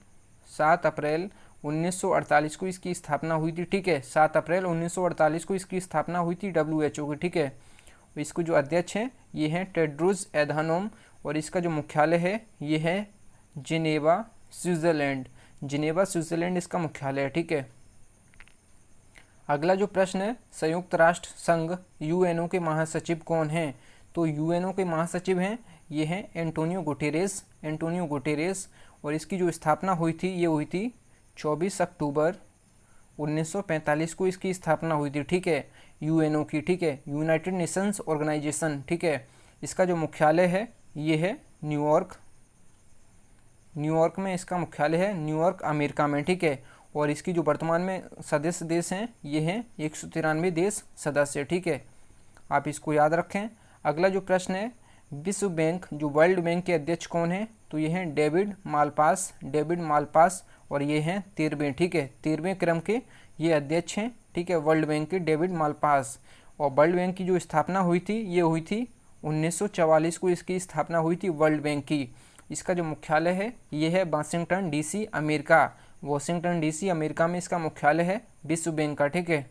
1948 को इसकी स्थापना हुई थी। ठीक है, 7 अप्रैल 1948 को इसकी स्थापना हुई थी डब्ल्यूएचओ की। ठीक है, इसको जो अध्यक्ष हैं ये हैं टेड्रोस एधानोम। और इसका जो मुख्यालय है ये है जिनेवा स्विट्ज़रलैंड, जिनेवा स्विट्ज़रलैंड इसका मुख्यालय है। ठीक है, अगला जो प्रश्न है, संयुक्त राष्ट्र संघ यूएनओ के महासचिव कौन हैं? तो यूएनओ के महासचिव हैं ये हैं एंटोनियो गुटेरेस, एंटोनियो गुटेरेस। और इसकी जो स्थापना हुई थी ये हुई थी 24 अक्टूबर 1945 को इसकी स्थापना हुई थी। ठीक है, यूएनओ की। ठीक है, यूनाइटेड नेशंस ऑर्गेनाइजेशन। ठीक है, इसका जो मुख्यालय है ये है न्यूयॉर्क, न्यूयॉर्क में इसका मुख्यालय है, न्यूयॉर्क अमेरिका में। ठीक है, और इसकी जो वर्तमान में सदस्य देश हैं ये हैं 193 देश सदस्य। ठीक है, आप इसको याद रखें। अगला जो प्रश्न है, विश्व बैंक, जो वर्ल्ड बैंक के अध्यक्ष कौन हैं? तो ये हैं डेविड मालपास, डेविड मालपास। और ये हैं 13वें, ठीक है, 13वें क्रम के ये अध्यक्ष हैं। ठीक है, वर्ल्ड बैंक के डेविड मालपास। और वर्ल्ड बैंक की जो स्थापना हुई थी ये हुई थी 1944 को इसकी स्थापना हुई थी वर्ल्ड बैंक की। इसका जो मुख्यालय है ये है Washington DC America, Washington DC America में इसका मुख्यालय है विश्व बैंक का। ठीक है,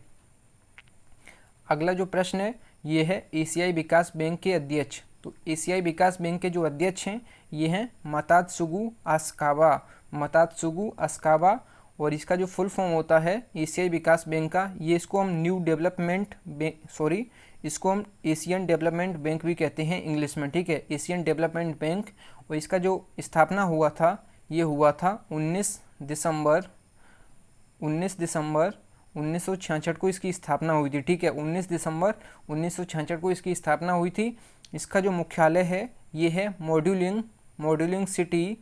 अगला जो प्रश्न है ये है एशियाई विकास बैंक के अध्यक्ष। तो एशियाई विकास बैंक के जो अध्यक्ष हैं ये हैं मतात्सुगु अस्कावा, मतात्सुगु अस्कावा। और इसका जो फुल फॉर्म होता है एशियाई विकास बैंक का, ये इसको हम न्यू डेवलपमेंट बैंक, इसको हम एशियन डेवलपमेंट बैंक भी कहते हैं इंग्लिश में। ठीक है, एशियन डेवलपमेंट बैंक। और इसका जो स्थापना हुआ था ये हुआ था 19 दिसंबर 1966 को इसकी स्थापना हुई थी। ठीक है, 19 दिसंबर 1966 को इसकी स्थापना हुई थी। इसका जो मुख्यालय है ये है Mandaluyong City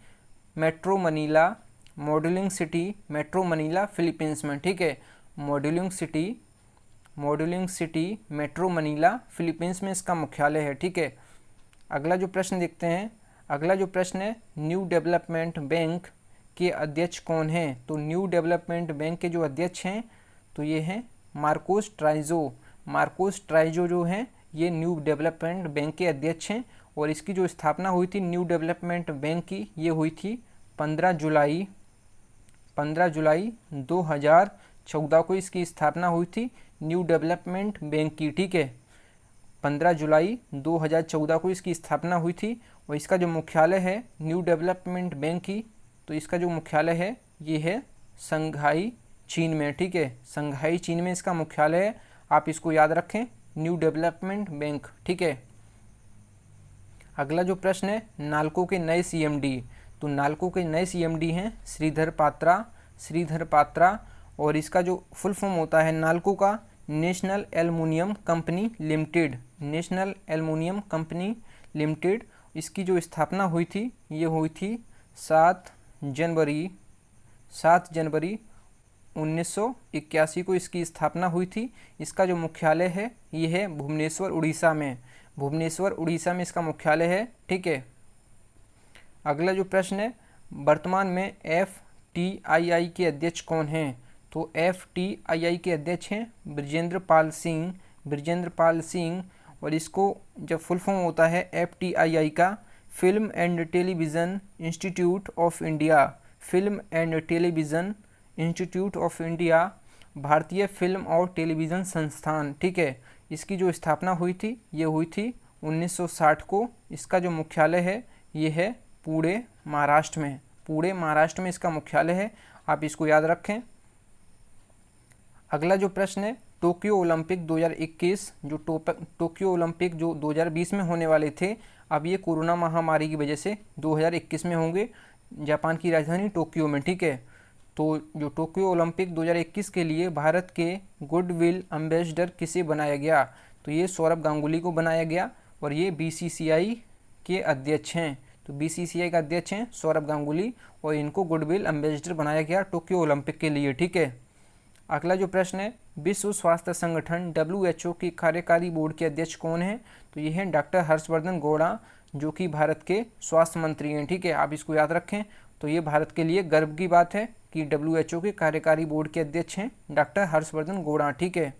Metro Manila, Mandaluyong City Metro Manila Philippines में। ठीक है, Mandaluyong City Metro Manila Philippines में इसका मुख्यालय है। ठीक है, अगला जो प्रश्न देखते हैं, अगला जो प्रश्न है न्यू डेवलपमेंट बैंक के अध्यक्ष कौन हैं? तो न्यू डेवलपमेंट बैंक के जो अध्यक्ष हैं तो ये हैं मार्कोस ट्राइजो, मार्कोस ट्राइजो जो हैं ये न्यू डेवलपमेंट बैंक के अध्यक्ष हैं। और इसकी जो स्थापना हुई थी न्यू डेवलपमेंट बैंक की ये हुई थी 15 जुलाई 2014 को इसकी स्थापना हुई थी न्यू डेवलपमेंट बैंक की। ठीक है, 15 जुलाई 2014 को इसकी स्थापना हुई थी। और इसका जो मुख्यालय है न्यू डेवलपमेंट बैंक की, तो इसका जो मुख्यालय है ये है शंघाई चीन में। ठीक है, शंघाई चीन में इसका मुख्यालय है, आप इसको याद रखें, न्यू डेवलपमेंट बैंक। ठीक है, अगला जो प्रश्न है नाल्को के नए सीएमडी। तो नाल्को के नए सीएमडी हैं श्रीधर पात्रा। और इसका जो फुल फॉर्म होता है नाल्को का national aluminium company limited, national aluminium company limited. इसकी जो स्थापना हुई थी ये हुई थी 7 जनवरी 1981 को इसकी स्थापना हुई थी। इसका जो मुख्यालय है ये है भुवनेश्वर उड़ीसा में। भुवनेश्वर उड़ीसा में इसका मुख्यालय है। ठीक है। अगला जो प्रश्न है, वर्तमान में FTII के अध्यक्ष कौन हैं? तो FTII के अध्यक्ष हैं बृजेंद्र पाल सिंह। और इसको जब फुल फॉर्म होता है FTII का, film and television institute of India. Film and television institute of India, भारतीय फिल्म और टेलीविज़न संस्थान। ठीक है। इसकी जो स्थापना हुई थी ये हुई थी 1960 को। इसका जो मुख्यालय है ये है पुणे, महाराष्ट्र में। पुणे, महाराष्ट्र में इसका मुख्यालय है। आप इसको याद रखें। अगला जो प्रश्न है, टोक्यो ओलंपिक 2021, जो टोक्यो ओलंपिक जो 2020 में होने वाले थे, अब ये कोरोना महामारी की वजह से 2021 में होंगे, जापान की राजधानी टोक्यो में। ठीक है। तो जो टोक्यो ओलंपिक 2021 के लिए भारत के गुडविल एम्बेसडर किसे बनाया गया? तो ये सौरभ गांगुली को बनाया गया और ये BCCI के अध्यक्ष हैं। तो BCCI का अध्यक्ष हैं सौरभ गांगुली और इनको गुडविल एम्बेसडर बनाया गया टोक्यो ओलंपिक के लिए। ठीक है। अगला जो प्रश्न है, विश्व स्वास्थ्य संगठन WHO की कार्यकारी बोर्ड के अध्यक्ष कौन है? तो ये हैं डॉक्टर हर्षवर्धन गौड़ा, जो कि भारत के स्वास्थ्य मंत्री हैं। ठीक है। आप इसको याद रखें। तो ये भारत के लिए गर्व की बात है कि WHO के कार्यकारी बोर्ड के अध्यक्ष हैं डॉक्टर हर्षवर्धन गौड़ा। ठीक है।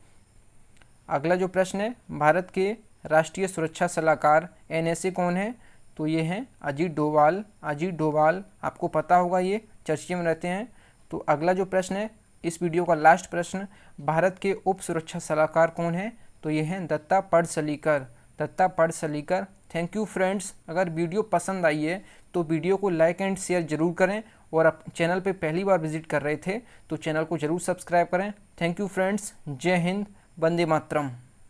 अगला जो प्रश्न है, भारत के राष्ट्रीय सुरक्षा सलाहकार NSA कौन है? तो ये हैं अजीत डोभाल। आपको पता होगा, ये चर्चे में रहते हैं। तो अगला जो प्रश्न है, इस वीडियो का लास्ट प्रश्न, भारत के उप सुरक्षा सलाहकार कौन है? तो ये हैं Datta Padsalkar. Thank you friends. अगर वीडियो पसंद आई है तो वीडियो को लाइक एंड शेयर जरूर करें, और आप चैनल पे पहली बार विजिट कर रहे थे तो चैनल को जरूर सब्सक्राइब करें। Thank you friends. जय हिंद, वंदे मातरम।